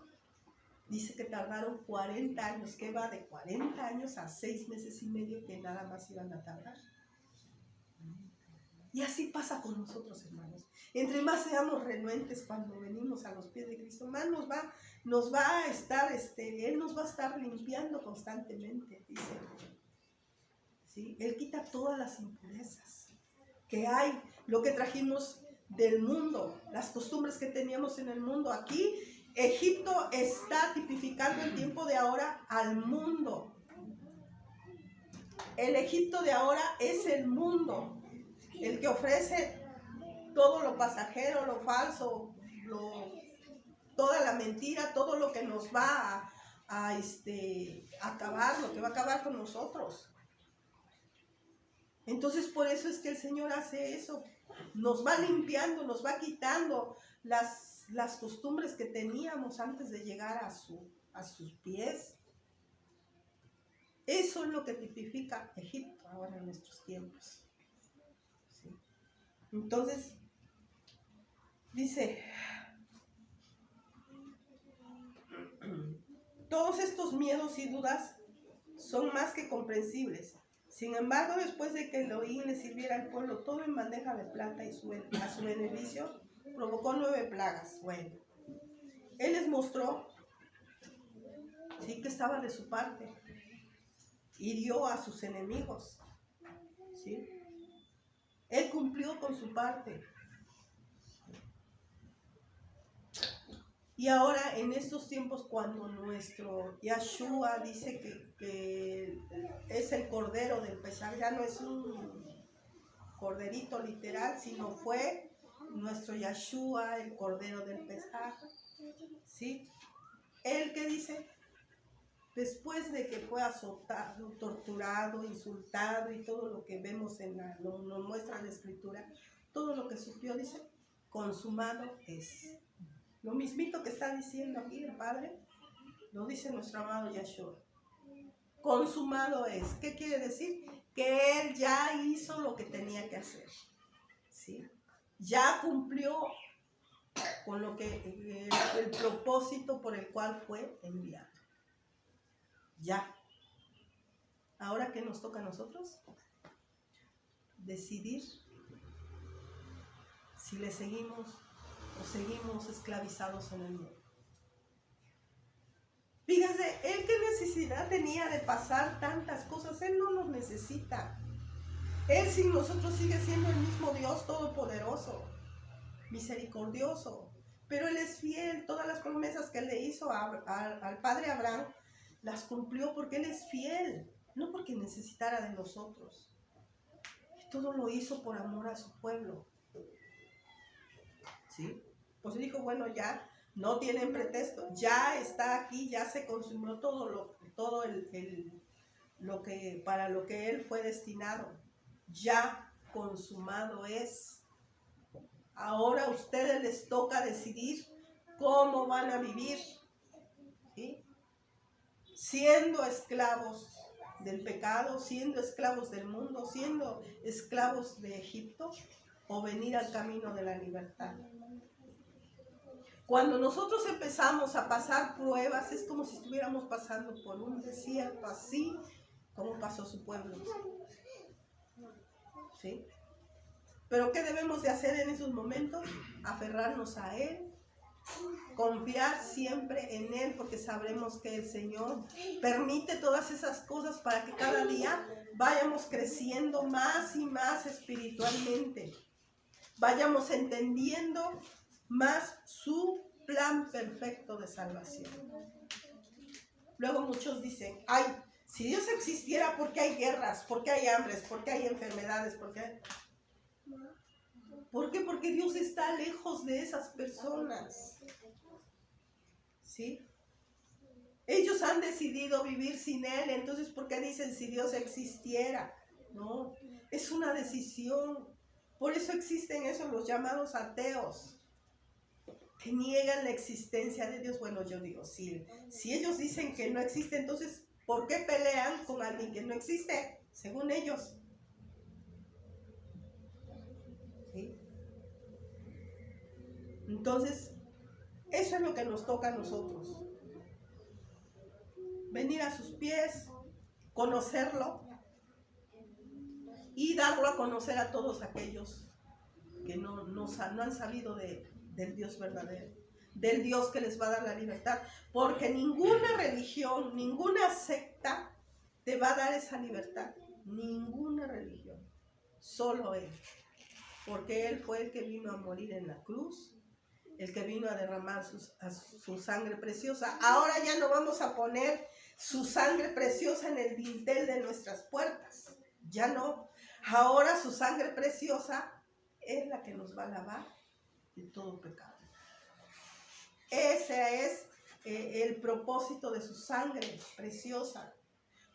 dice que tardaron 40 años, que va de 40 años a 6 meses y medio que nada más iban a tardar. Y así pasa con nosotros, hermanos. Entre más seamos renuentes cuando venimos a los pies de Cristo, más nos va a estar, Él nos va a estar limpiando constantemente, dice. ¿Sí? Él quita todas las impurezas que hay, lo que trajimos del mundo, las costumbres que teníamos en el mundo. Aquí, Egipto está tipificando el tiempo de ahora al mundo. El Egipto de ahora es el mundo. El que ofrece todo lo pasajero, lo falso, toda la mentira, todo lo que nos va a acabar, lo que va a acabar con nosotros. Entonces por eso es que el Señor hace eso, nos va limpiando, nos va quitando las costumbres que teníamos antes de llegar a sus pies. Eso es lo que tipifica Egipto ahora en nuestros tiempos. ¿Sí? Entonces, dice, todos estos miedos y dudas son más que comprensibles. Sin embargo, después de que Elohim le sirviera al pueblo todo en bandeja de plata y a su beneficio, provocó 9 plagas. Bueno, Él les mostró, sí, que estaba de su parte. Hirió a sus enemigos. ¿Sí? Él cumplió con su parte. Y ahora en estos tiempos, cuando nuestro Yahshua dice que es el cordero del Pesaj, ya no es un corderito literal, sino fue nuestro Yahshua el cordero del Pesaj. ¿Sí? Él que dice, después de que fue azotado, torturado, insultado y todo lo que vemos nos muestra la Escritura, todo lo que sufrió, dice, consumado es. Lo mismito que está diciendo aquí el Padre, lo dice nuestro amado Yahshua. Consumado es. ¿Qué quiere decir? Que Él ya hizo lo que tenía que hacer. ¿Sí? Ya cumplió con lo que el propósito por el cual fue enviado. Ya. Ahora, ¿qué nos toca a nosotros? Decidir si le seguimos o seguimos esclavizados en el mundo. Fíjense, Él qué necesidad tenía de pasar tantas cosas. Él no nos necesita. Él sin nosotros sigue siendo el mismo Dios todopoderoso, misericordioso. Pero Él es fiel. Todas las promesas que Él le hizo al padre Abraham las cumplió porque Él es fiel, no porque necesitara de nosotros. Y todo lo hizo por amor a su pueblo. ¿Sí? Pues dijo, bueno, ya no tienen pretexto, ya está aquí, ya se consumió todo lo que para lo que Él fue destinado. Ya consumado es. Ahora a ustedes les toca decidir cómo van a vivir. ¿Sí? Siendo esclavos del pecado, siendo esclavos del mundo, siendo esclavos de Egipto, o venir al camino de la libertad. Cuando nosotros empezamos a pasar pruebas, es como si estuviéramos pasando por un desierto, así como pasó su pueblo. ¿Sí? Pero ¿qué debemos de hacer en esos momentos? Aferrarnos a Él, confiar siempre en Él, porque sabremos que el Señor permite todas esas cosas para que cada día vayamos creciendo más y más espiritualmente. Vayamos entendiendo más su plan perfecto de salvación. Luego muchos dicen, ay, si Dios existiera, ¿por qué hay guerras? ¿Por qué hay hambres? ¿Por qué hay enfermedades? ¿Por qué? ¿Por qué? Porque Dios está lejos de esas personas. ¿Sí? Ellos han decidido vivir sin Él, entonces ¿por qué dicen si Dios existiera? No, es una decisión. Por eso existen esos los llamados ateos, que niegan la existencia de Dios. Bueno, yo digo, si ellos dicen que no existe, entonces ¿por qué pelean con alguien que no existe? Según ellos. ¿Sí? Entonces, eso es lo que nos toca a nosotros. Venir a sus pies, conocerlo y darlo a conocer a todos aquellos que no han sabido del Dios verdadero, del Dios que les va a dar la libertad, porque ninguna religión, ninguna secta te va a dar esa libertad, ninguna religión, solo Él, porque Él fue el que vino a morir en la cruz, el que vino a derramar su sangre preciosa. Ahora ya no vamos a poner su sangre preciosa en el dintel de nuestras puertas, ya no. Ahora su sangre preciosa es la que nos va a lavar de todo pecado. Ese es el propósito de su sangre preciosa.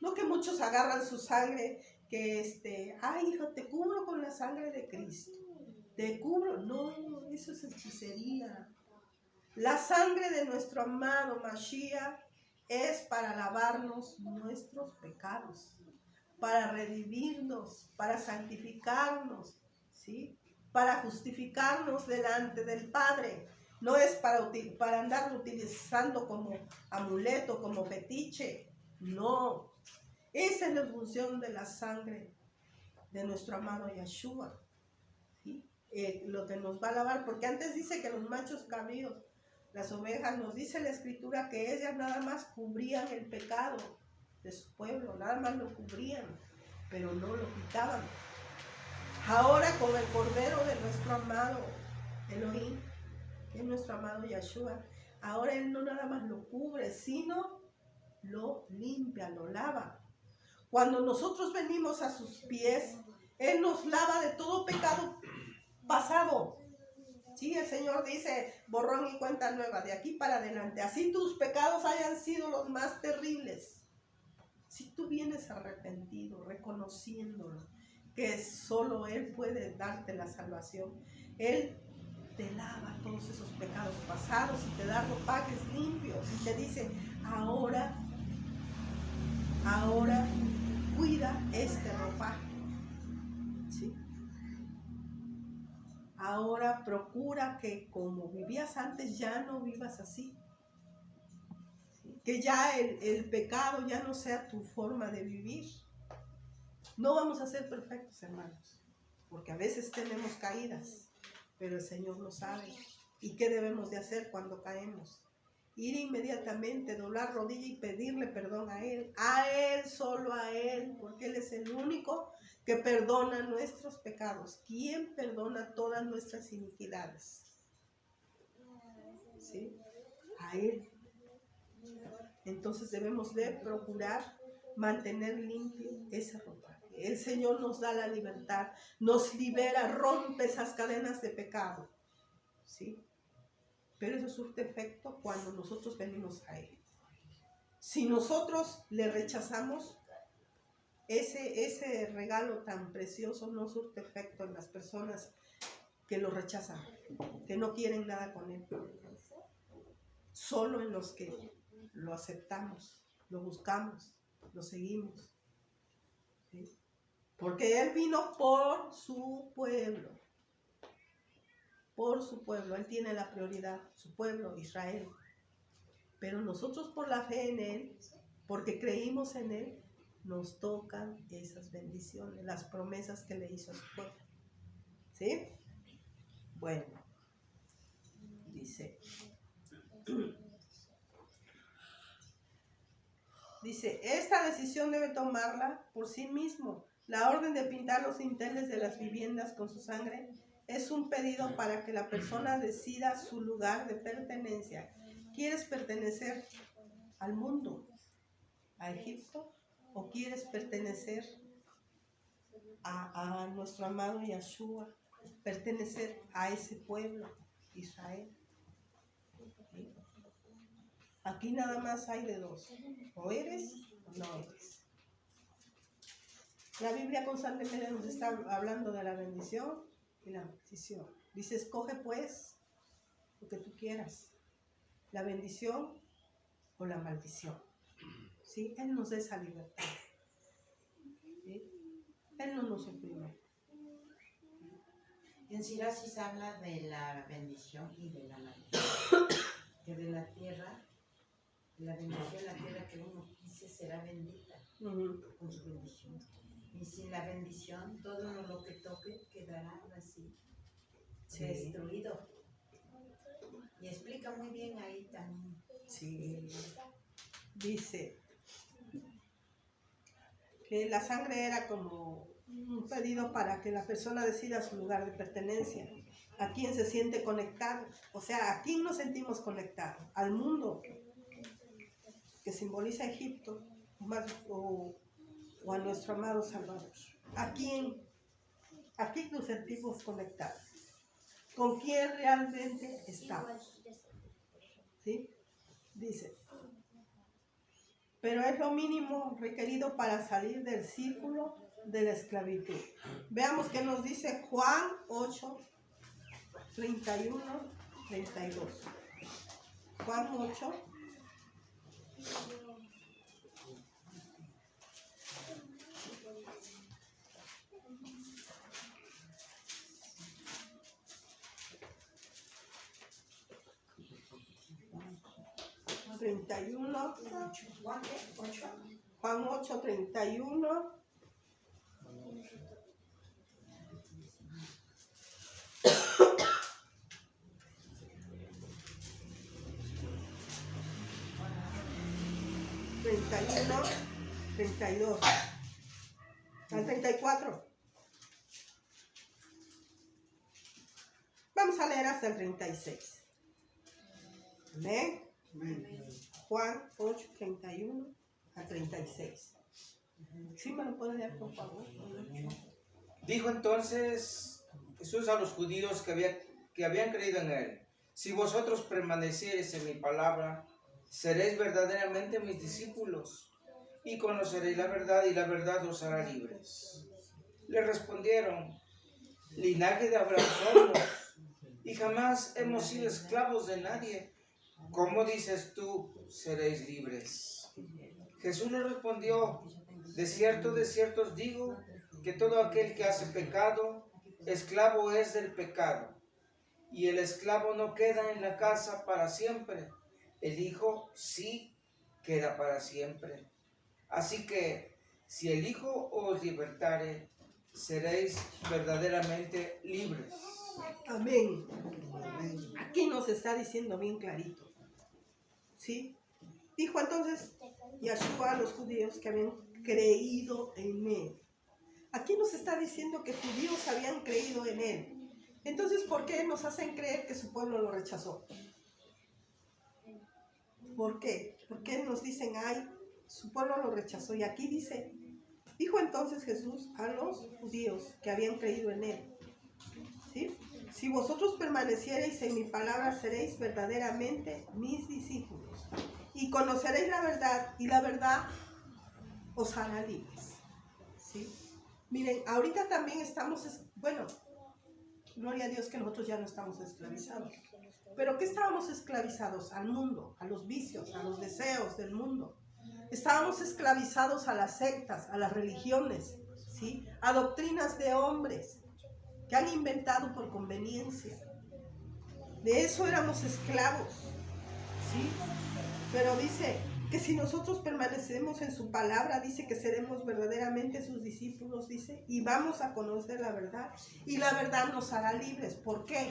No que muchos agarran su sangre, que ay hijo, te cubro con la sangre de Cristo. te cubro. No, eso es hechicería. La sangre de nuestro amado Mashiach es para lavarnos nuestros pecados, para redimirnos, para santificarnos, ¿sí? Para justificarnos delante del Padre. No es para andar utilizando como amuleto, como fetiche. No. Esa es la función de la sangre de nuestro amado Yeshua, ¿sí? Lo que nos va a lavar, porque antes dice que los machos cabríos, las ovejas, nos dice la escritura que ellas nada más cubrían el pecado de su pueblo, nada más lo cubrían, pero no lo quitaban. Ahora con el cordero de nuestro amado Elohim, que es nuestro amado Yeshua, ahora Él no nada más lo cubre, sino lo limpia, lo lava. Cuando nosotros venimos a sus pies, Él nos lava de todo pecado pasado. Sí, el Señor dice, borrón y cuenta nueva, de aquí para adelante. Así tus pecados hayan sido los más terribles. Si tú vienes arrepentido, reconociéndolo, que solo Él puede darte la salvación, Él te lava todos esos pecados pasados y te da ropajes limpios y te dice, ahora cuida este ropaje, ¿sí? Ahora procura que como vivías antes ya no vivas así, ¿sí? Que ya el pecado ya no sea tu forma de vivir. No vamos a ser perfectos, hermanos, porque a veces tenemos caídas, pero el Señor lo sabe. ¿Y qué debemos de hacer cuando caemos? Ir inmediatamente, doblar rodilla y pedirle perdón a Él, solo a Él, porque Él es el único que perdona nuestros pecados. ¿Quién perdona todas nuestras iniquidades? ¿Sí? A Él. Entonces debemos de procurar mantener limpio esa ropa. El Señor nos da la libertad, nos libera, rompe esas cadenas de pecado, ¿sí? Pero eso surte efecto cuando nosotros venimos a Él. Si nosotros le rechazamos, ese regalo tan precioso no surte efecto en las personas que lo rechazan, que no quieren nada con Él. Solo en los que lo aceptamos, lo buscamos, lo seguimos, ¿sí? Porque Él vino por su pueblo. Por su pueblo, Él tiene la prioridad, su pueblo, Israel. Pero nosotros por la fe en Él, porque creímos en Él, nos tocan esas bendiciones, las promesas que le hizo a su pueblo. ¿Sí? Bueno, dice, esta decisión debe tomarla por sí mismo. La orden de pintar los dinteles de las viviendas con su sangre es un pedido para que la persona decida su lugar de pertenencia. ¿Quieres pertenecer al mundo, a Egipto, o quieres pertenecer a nuestro amado Yeshua, pertenecer a ese pueblo, Israel? ¿Sí? Aquí nada más hay de dos, o eres o no eres. La Biblia constantemente nos está hablando de la bendición y la maldición. Dice, escoge pues lo que tú quieras, la bendición o la maldición. ¿Sí? Él nos da esa libertad. ¿Sí? Él no nos oprime. En Siracis habla de la bendición y de la maldición. Que de la tierra, la bendición, la tierra que uno quise será bendita con su bendición. Y sin la bendición, todo lo que toque quedará así, destruido. Y explica muy bien ahí también. Sí. Dice que la sangre era como un pedido para que la persona decida su lugar de pertenencia, a quién se siente conectado, o sea, a quién nos sentimos conectados, al mundo que simboliza Egipto o a nuestro amado Salvador. ¿A quién nos sentimos conectados? ¿Con quién realmente estamos? ¿Sí? Dice, pero es lo mínimo requerido para salir del círculo de la esclavitud. Veamos qué nos dice Juan 8, 31, 32. Juan 8. Juan 8, 31. ¿31? 32. Al 34. Vamos a leer hasta el 36. ¿Amén? Juan 8, 31 a 36. ¿Sí me lo pueden leer, por favor? Dijo entonces Jesús a los judíos que habían creído en él: si vosotros permaneciereis en mi palabra, seréis verdaderamente mis discípulos, y conoceréis la verdad, y la verdad os hará libres. Le respondieron: linaje de Abraham somos, y jamás hemos sido esclavos de nadie. ¿Cómo dices tú, seréis libres? Jesús le respondió: de cierto os digo, que todo aquel que hace pecado, esclavo es del pecado. Y el esclavo no queda en la casa para siempre, el Hijo sí queda para siempre. Así que, si el Hijo os libertare, seréis verdaderamente libres. Amén. Aquí nos está diciendo bien clarito. ¿Sí? Dijo entonces Yahshua a los judíos que habían creído en él. Aquí nos está diciendo que judíos habían creído en él. Entonces, ¿por qué nos hacen creer que su pueblo lo rechazó? ¿Por qué? ¿Por qué nos dicen, ay, su pueblo lo rechazó? Y aquí dice, dijo entonces Jesús a los judíos que habían creído en él. ¿Sí? Si vosotros permaneciereis en mi palabra, seréis verdaderamente mis discípulos. Y conoceréis la verdad, y la verdad os hará libres. ¿Sí? Miren, ahorita también estamos, bueno, gloria a Dios que nosotros ya no estamos esclavizados. ¿Pero qué estábamos esclavizados? Al mundo, a los vicios, a los deseos del mundo. Estábamos esclavizados a las sectas, a las religiones, ¿sí? A doctrinas de hombres que han inventado por conveniencia. De eso éramos esclavos, ¿sí? Pero dice que si nosotros permanecemos en su palabra, dice que seremos verdaderamente sus discípulos, dice, y vamos a conocer la verdad, y la verdad nos hará libres. ¿Por qué?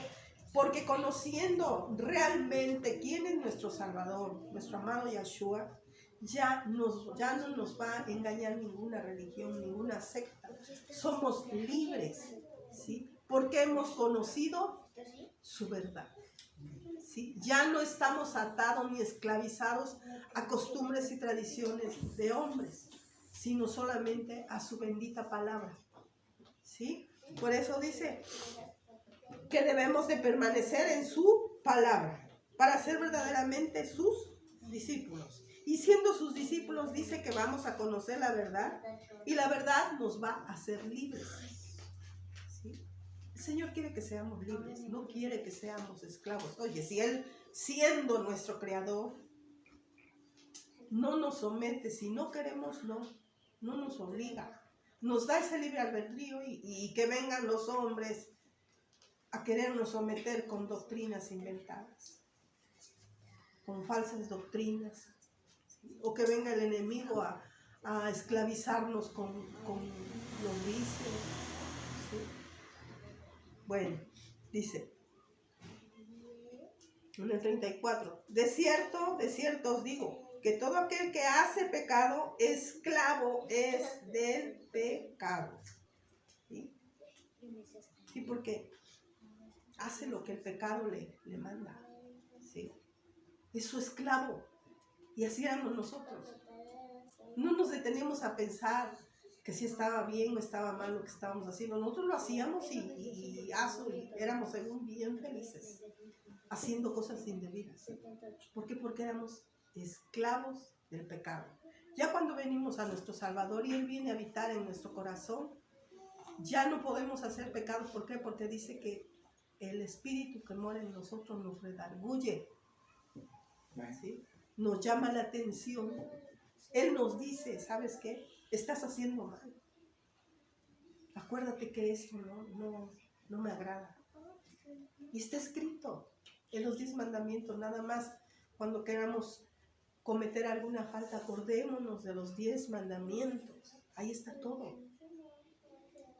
Porque conociendo realmente quién es nuestro Salvador, nuestro amado Yahshua, ya no nos va a engañar ninguna religión, ninguna secta. Somos libres, ¿sí? Porque hemos conocido su verdad. ¿Sí? Ya no estamos atados ni esclavizados a costumbres y tradiciones de hombres, sino solamente a su bendita palabra. ¿Sí? Por eso dice que debemos de permanecer en su palabra para ser verdaderamente sus discípulos. Y siendo sus discípulos dice que vamos a conocer la verdad y la verdad nos va a hacer libres. ¿Sí? El Señor quiere que seamos libres, no quiere que seamos esclavos. Oye, si Él, siendo nuestro Creador, no nos somete, si no queremos, no nos obliga. Nos da ese libre albedrío y que vengan los hombres a querernos someter con doctrinas inventadas, con falsas doctrinas, ¿sí? O que venga el enemigo a esclavizarnos con los vicios, ¿sí? Bueno, dice en el 34, de cierto os digo, que todo aquel que hace pecado, esclavo es del pecado. ¿Sí? Sí, porque hace lo que el pecado le manda. ¿Sí? Es su esclavo. Y así éramos nosotros. No nos detenemos a pensar que si estaba bien o estaba mal lo que estábamos haciendo. Nosotros lo hacíamos y éramos según bien felices, haciendo cosas indebidas. ¿Por qué? Porque éramos esclavos del pecado. Ya cuando venimos a nuestro Salvador y Él viene a habitar en nuestro corazón, ya no podemos hacer pecado. ¿Por qué? Porque dice que el espíritu que mora en nosotros nos redarguye, ¿sí? Nos llama la atención. Él nos dice, ¿sabes qué? Estás haciendo mal. Acuérdate que esto no me agrada. Y está escrito en los 10 mandamientos. Nada más cuando queramos cometer alguna falta, acordémonos de los 10 mandamientos. Ahí está todo.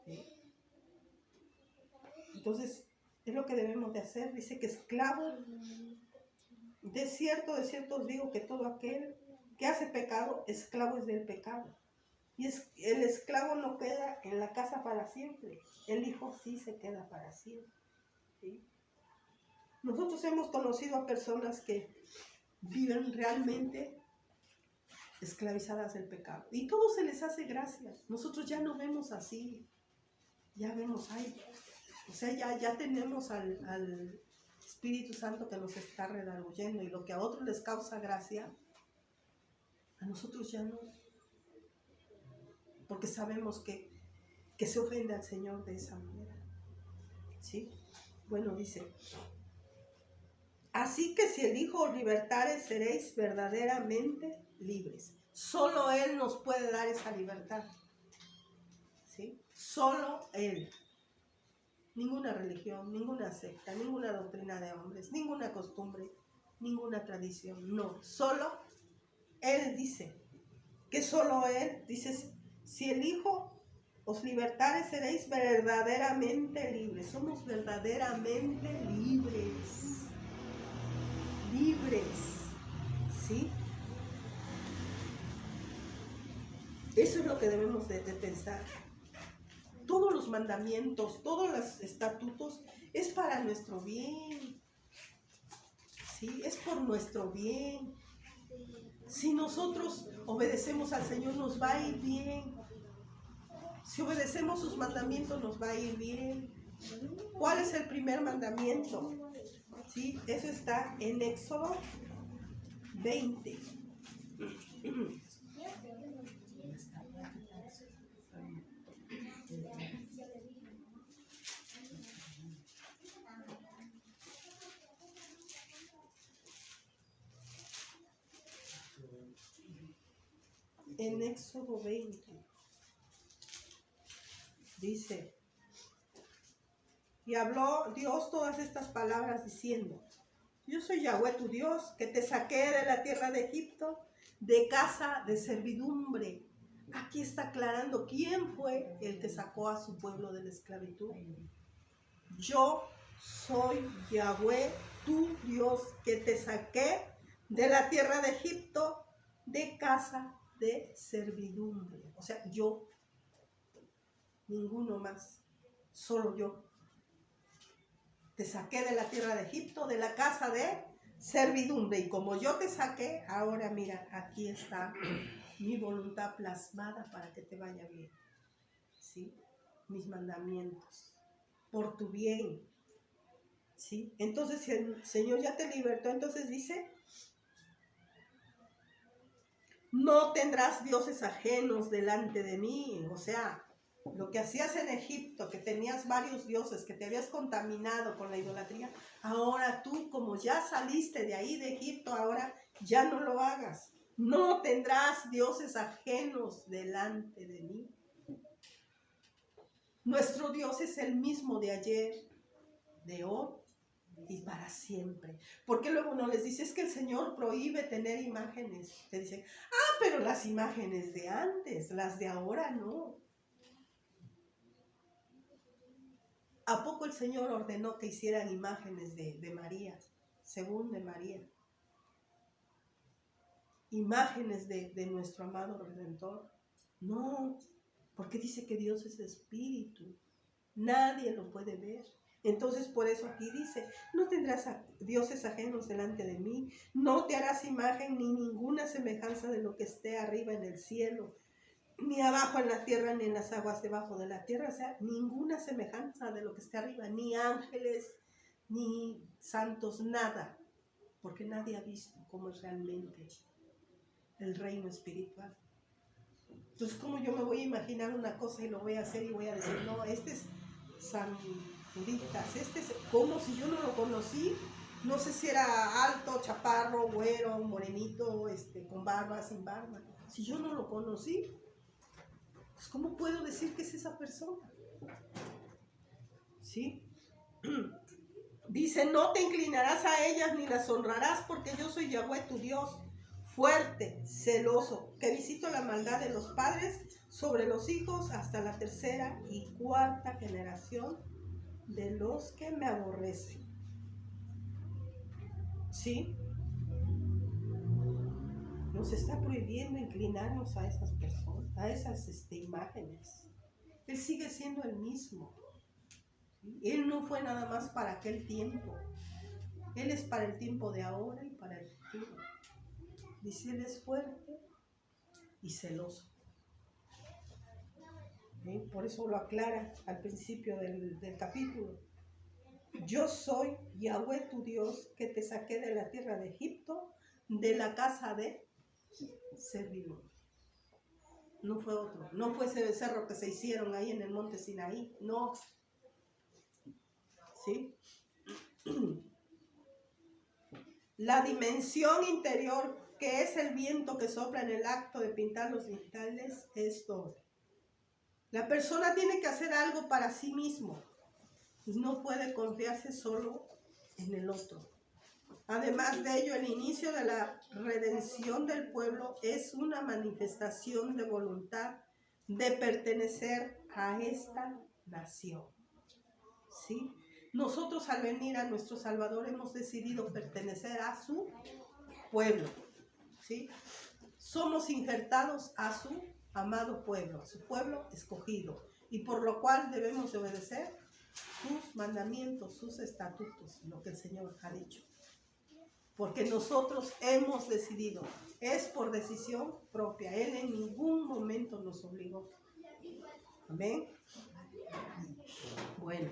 ¿Sí? Entonces, es lo que debemos de hacer. Dice que esclavo, de cierto os digo que todo aquel que hace pecado, esclavo es del pecado. Y el esclavo no queda en la casa para siempre. El hijo sí se queda para siempre. ¿Sí? Nosotros hemos conocido a personas que viven realmente esclavizadas del pecado. Y todo se les hace gracias. Nosotros ya no vemos así. Ya vemos, o sea, ya tenemos al Espíritu Santo que nos está redarguyendo. Y lo que a otros les causa gracia, a nosotros ya no. Porque sabemos que se ofende al Señor de esa manera. ¿Sí? Bueno, dice, así que si el Hijo os libertare, seréis verdaderamente libres. Solo Él nos puede dar esa libertad. ¿Sí? Solo Él. Ninguna religión, ninguna secta, ninguna doctrina de hombres, ninguna costumbre, ninguna tradición. No, solo Él dice. Que solo Él dice, si el Hijo os libertare, seréis verdaderamente libres. Somos verdaderamente libres. Libres. ¿Sí? Eso es lo que debemos de pensar. Todos los mandamientos, todos los estatutos es para nuestro bien. ¿Sí? Es por nuestro bien. Si nosotros obedecemos al Señor, nos va a ir bien. Si obedecemos sus mandamientos, nos va a ir bien. ¿Cuál es el primer mandamiento? ¿Sí? Eso está en Éxodo 20. En Éxodo 20 dice, y habló Dios todas estas palabras diciendo, yo soy Yahweh tu Dios, que te saqué de la tierra de Egipto, de casa de servidumbre. Aquí está aclarando quién fue el que sacó a su pueblo de la esclavitud. Yo soy Yahweh tu Dios, que te saqué de la tierra de Egipto, de casa de servidumbre. O sea, yo, ninguno más, solo yo. Te saqué de la tierra de Egipto, de la casa de servidumbre. Y como yo te saqué, ahora mira, aquí está mi voluntad plasmada para que te vaya bien. ¿Sí? Mis mandamientos, por tu bien. ¿Sí? Entonces, si el Señor ya te libertó, entonces dice, no tendrás dioses ajenos delante de mí. O sea, lo que hacías en Egipto, que tenías varios dioses, que te habías contaminado con la idolatría, ahora tú, como ya saliste de ahí de Egipto, ahora ya no lo hagas. No tendrás dioses ajenos delante de mí. Nuestro Dios es el mismo de ayer, de hoy y para siempre. Porque luego no les dice, es que el Señor prohíbe tener imágenes. Te dicen, pero las imágenes de antes, las de ahora no. ¿A poco el Señor ordenó que hicieran imágenes de María, según de María? Imágenes de nuestro amado Redentor. No, porque dice que Dios es espíritu. Nadie lo puede ver. Entonces por eso aquí dice, no tendrás dioses ajenos delante de mí, no te harás imagen ni ninguna semejanza de lo que esté arriba en el cielo, ni abajo en la tierra, ni en las aguas debajo de la tierra. O sea, ninguna semejanza de lo que esté arriba, ni ángeles, ni santos, nada, porque nadie ha visto cómo es realmente el reino espiritual. Entonces, ¿cómo yo me voy a imaginar una cosa y lo voy a hacer y voy a decir, no, este es San Juditas, como si yo no lo conocí, no sé si era alto, chaparro, güero, morenito, con barba, sin barba. Si yo no lo conocí, pues ¿cómo puedo decir que es esa persona? ¿Sí? Dice, no te inclinarás a ellas ni las honrarás, porque yo soy Yahweh tu Dios, fuerte, celoso, que visito la maldad de los padres sobre los hijos hasta la 3ª y 4ª generación de los que me aborrecen. ¿Sí? Nos está prohibiendo inclinarnos a esas personas, a esas imágenes. Él sigue siendo el mismo. Él no fue nada más para aquel tiempo. Él es para el tiempo de ahora y para el futuro. Dice, Él es fuerte y celoso. Por eso lo aclara al principio del capítulo. Yo soy Yahweh tu Dios, que te saqué de la tierra de Egipto, de la casa de servidumbre. No fue otro. No fue ese becerro que se hicieron ahí en el monte Sinaí. No. ¿Sí? La dimensión interior, que es el viento que sopla en el acto de pintar los dintales, es doble. La persona tiene que hacer algo para sí mismo. No puede confiarse solo en el otro. Además de ello, el inicio de la redención del pueblo es una manifestación de voluntad de pertenecer a esta nación. ¿Sí? Nosotros al venir a nuestro Salvador hemos decidido pertenecer a su pueblo. ¿Sí? Somos injertados a su amado pueblo, a su pueblo escogido, y por lo cual debemos de obedecer sus mandamientos, sus estatutos, lo que el Señor ha dicho. Porque nosotros hemos decidido, es por decisión propia. Él en ningún momento nos obligó. Amén. Bueno,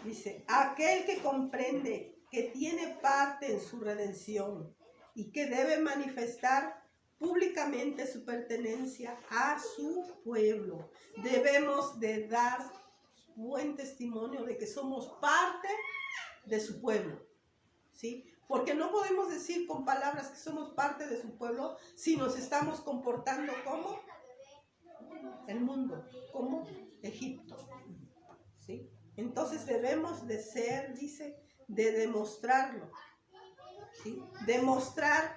dice, aquel que comprende que tiene parte en su redención y que debe manifestar públicamente su pertenencia a su pueblo. Debemos de dar buen testimonio de que somos parte de su pueblo, ¿sí? Porque no podemos decir con palabras que somos parte de su pueblo si nos estamos comportando como el mundo, como Egipto, ¿sí? Entonces debemos de ser, dice, de demostrarlo, ¿sí? Demostrar,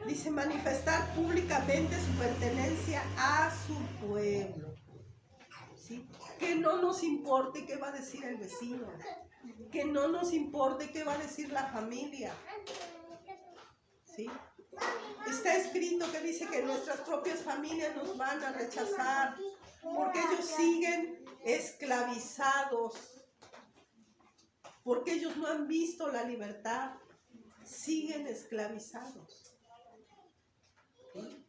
dice, manifestar públicamente su pertenencia a su pueblo, ¿sí? Que no nos importe qué va a decir el vecino, que no nos importe qué va a decir la familia, ¿sí? Está escrito que dice que nuestras propias familias nos van a rechazar porque ellos siguen esclavizados, porque ellos no han visto la libertad, siguen esclavizados, ¿sí?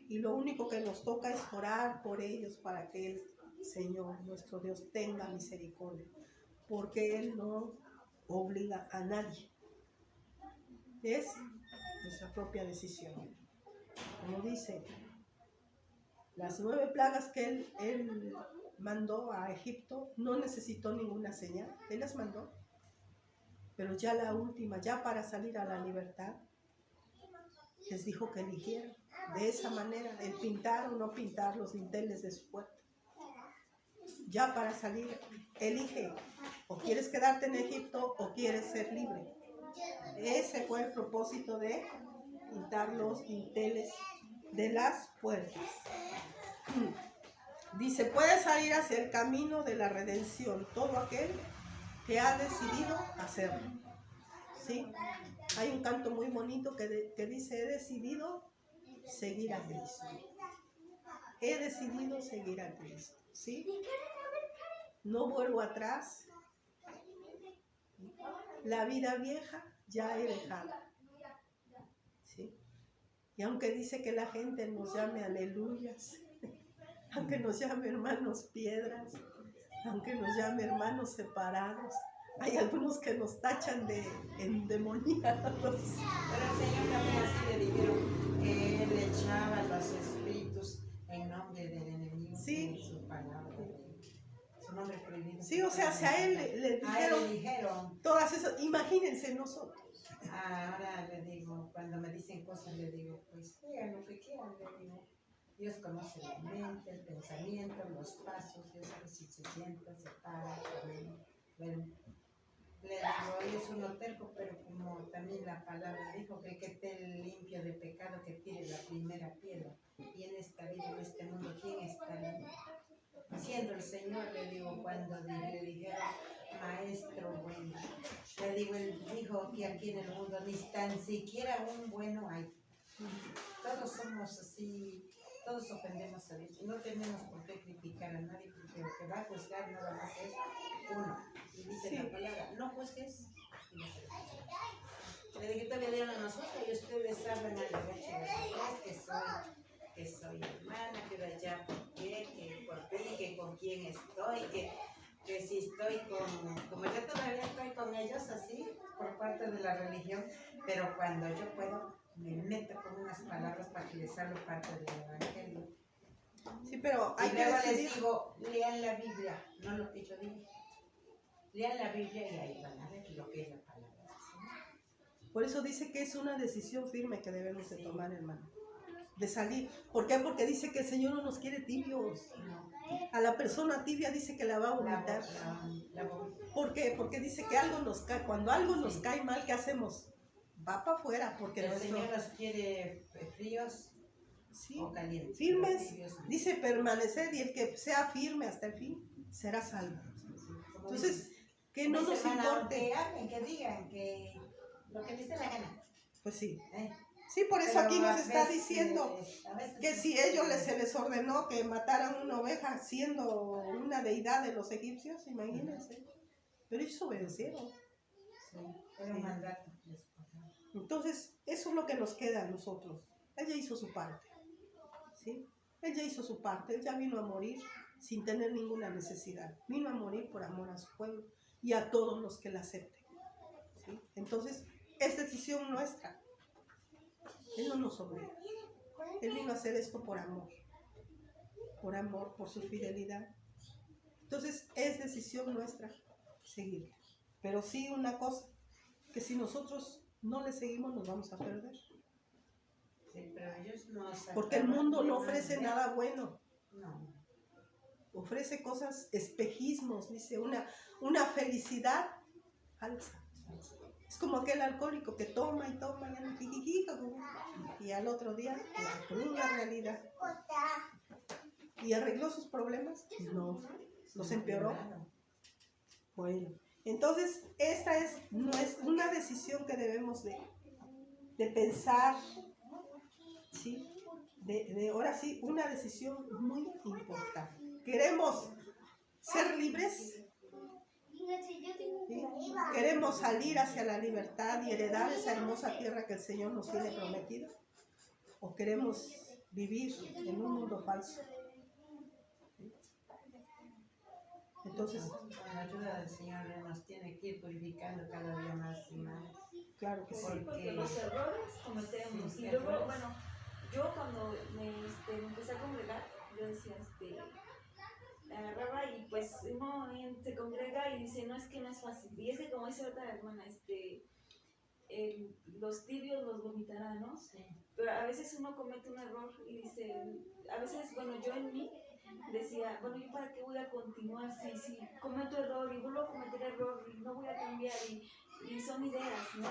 Y lo único que nos toca es orar por ellos para que el Señor, nuestro Dios, tenga misericordia, porque Él no obliga a nadie. Es nuestra propia decisión. Como dice, las 9 plagas que él mandó a Egipto, no necesitó ninguna señal. Él las mandó. Pero ya la última, ya para salir a la libertad, les dijo que eligieran. De esa manera, el pintar o no pintar los dinteles de su puerta. Ya para salir, elige, o quieres quedarte en Egipto o quieres ser libre. Ese fue el propósito de pintar los dinteles de las puertas. Dice, puede salir hacia el camino de la redención todo aquel que ha decidido hacerlo. ¿Sí? Hay un canto muy bonito que dice, he decidido seguir a Cristo. He decidido seguir a Cristo. ¿Sí? No vuelvo atrás. La vida vieja ya he dejado. ¿Sí? Y aunque dice que la gente nos llame aleluyas, aunque nos llame hermanos piedras, aunque nos llame hermanos separados, hay algunos que nos tachan de endemoniados. Pero el Señor también así le dijeron que Él echaba los espíritus en nombre del enemigo. Sí. En su palabra. su nombre prohibido. Sí, o sea, si a él le A él le dijeron dijeron. todas esas, imagínense nosotros. Ahora le digo, cuando me dicen cosas, le digo, pues digan lo que quieran, le digo. Dios conoce la mente, el pensamiento, los pasos, Dios sabe si se sienta, se para, camina. Bueno, le digo, hoy es uno terco, pero como también la palabra dijo, que esté limpio de pecado, que tire la primera piedra. Y en esta vida, en este mundo, ¿quién está limpio? Siendo el Señor, le digo, cuando le dijeron, maestro bueno, le digo, él dijo que aquí en el mundo ni tan siquiera un bueno hay. Todos somos así, todos ofendemos a Dios. No tenemos por qué criticar a nadie, porque lo que va a juzgar nada más es uno. Y dice la palabra, no juzgues. Y no se le dije, todavía Dios no nos juzga y ustedes hablan a la noche de que soy hermana, que de allá por qué, que por qué, que con quién estoy, que si estoy como yo todavía estoy con ellos así, por parte de la religión, pero cuando yo puedo, me meto con unas palabras para que les hablo parte del evangelio. Sí, pero hay y que luego decidir. les digo, lean la Biblia, no lo que yo digo. Lean la Biblia y ahí van a ver lo que es la palabra. Por eso dice que es una decisión firme que debemos de tomar, hermano. De salir. ¿Por qué? Porque dice que el Señor no nos quiere tibios. No. A la persona tibia dice que la va a vomitar. ¿Por qué? Porque dice que algo nos cae. Cuando algo nos cae mal, ¿qué hacemos? Va para afuera. Porque el Señor nos quiere fríos o calientes. Firmes. Dice permanecer y el que sea firme hasta el fin será salvo. Entonces, que no nos importe. Que hablen, que digan, que lo que les dé la gana. Pues sí. Sí, por eso aquí nos está diciendo que si ellos se les ordenó que mataran una oveja siendo una deidad de los egipcios, imagínense. Pero ellos obedecieron. Sí, era un mandato. Entonces, eso es lo que nos queda a nosotros. Ella hizo su parte. ¿Sí? Ella hizo su parte. Ella vino a morir sin tener ninguna necesidad. Vino a morir por amor a su pueblo y a todos los que la acepten. ¿Sí? Entonces, es decisión nuestra. Él no nos obliga. Él vino a hacer esto por amor, por su fidelidad. Entonces es decisión nuestra seguirle. Pero sí una cosa, que si nosotros no le seguimos nos vamos a perder. Sí, pero ellos no porque el mundo no ofrece nada bueno. No. Ofrece cosas, espejismos, dice, una felicidad falsa. Es como aquel alcohólico que toma y toma y al otro día la cruda realidad. ¿Y arregló sus problemas? No, los empeoró. Bueno, entonces esta es una decisión que debemos de pensar, ¿sí? Ahora sí, una decisión muy importante. ¿Queremos ser libres? ¿Sí? ¿Queremos salir hacia la libertad y heredar esa hermosa tierra que el Señor nos tiene prometida? ¿O queremos vivir en un mundo falso? ¿Sí? Entonces, con la ayuda del Señor nos tiene que ir purificando cada día más y más. Claro que sí. Porque los errores cometemos. Y luego, bueno, yo cuando me empecé a congregar, yo decía, agarraba y pues uno se congrega y dice, no, es que no es fácil. Y es que como dice otra hermana, los tibios los vomitarán, ¿no? Sí. Pero a veces uno comete un error y dice, a veces, bueno, yo en mí decía, bueno, ¿yo para qué voy a continuar si cometo error y vuelvo a cometer error y no voy a cambiar? Y son ideas, ¿no?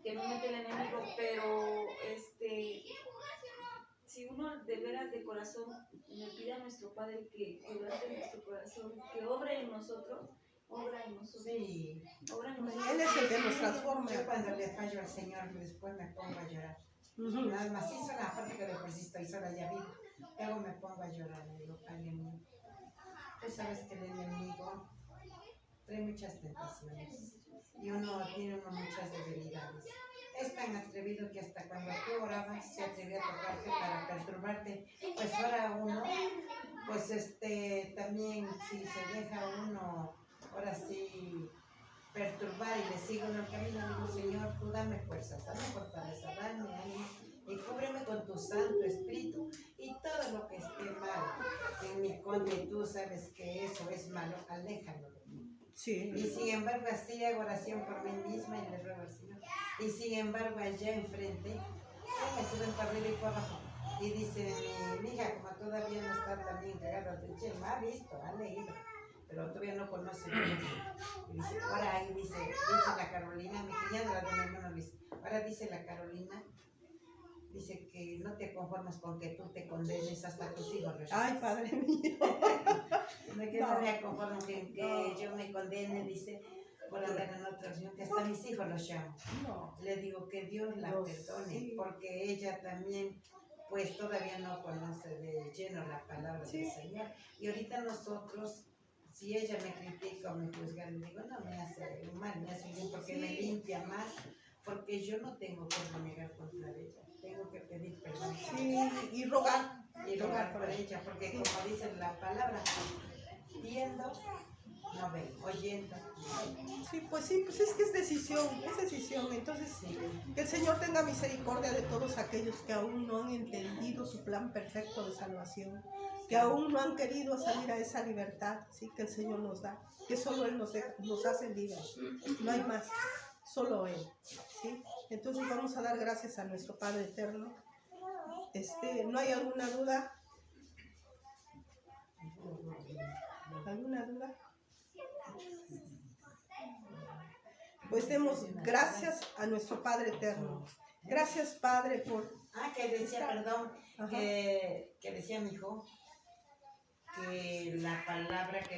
Que me mete el enemigo, pero si uno de veras de corazón le pide a nuestro Padre que quebrante nuestro corazón, que obre en nosotros, obra en nosotros. Sí. Obra en nosotros. Él es el que nos transforma. Yo cuando le fallo al Señor, después me pongo a llorar. Nada más hizo la parte que después estoy sola ya vivo. Luego me pongo a llorar, le digo, Padre mío, tú sabes que el enemigo trae muchas tentaciones y uno tiene muchas debilidades. Es tan atrevido que hasta cuando tú orabas se atrevía a tocarte para perturbarte. Pues ahora uno, pues también si se deja uno, ahora sí, perturbar y le sigue uno el camino, digo, Señor, tú dame fuerzas, dame fortaleza, dame ánimo y cúbreme con tu Santo Espíritu y todo lo que esté mal en mi contra, y tú sabes que eso es malo, aléjalo de mí. Sí. Y sin embargo así hago oración por mí misma y le ruego al Señor. Y sin embargo allá enfrente, me suben para arriba y para abajo. Y dice mi hija, como todavía no está tan bien cagada de Chema, ha visto, ha leído, pero todavía no conoce bien. Y dice, ahora ahí dice la Carolina, mi cuñada, la de mi hermano, dice, ahora dice la Carolina, dice que no te conformes con que tú te condenes hasta tus hijos. Ay, Padre mío. No, que no me conformo que yo me condene, dice, por andar en otra religión, que hasta mis hijos los llamo. No. Le digo que Dios la perdone, sí. porque ella también, pues todavía no conoce de lleno la palabra del Señor. Y ahorita nosotros, si ella me critica o me juzga, le digo, no me hace mal, me hace bien, porque me limpia más, porque yo no tengo que renegar contra ella, tengo que pedir perdón. Sí, y rogar. Y rogar por ella, porque como dice la palabra, viendo, no ven, oyendo. Sí, pues es que es decisión. Entonces, que el Señor tenga misericordia de todos aquellos que aún no han entendido su plan perfecto de salvación, que aún no han querido salir a esa libertad, ¿sí? Que el Señor nos da, que solo Él nos hace libres, no hay más, solo Él, ¿sí? Entonces vamos a dar gracias a nuestro Padre Eterno. ¿No hay alguna duda? ¿Alguna duda? Pues demos gracias a nuestro Padre Eterno. Gracias, Padre, por... que decía, perdón, Ajá. que decía mi hijo, que la palabra que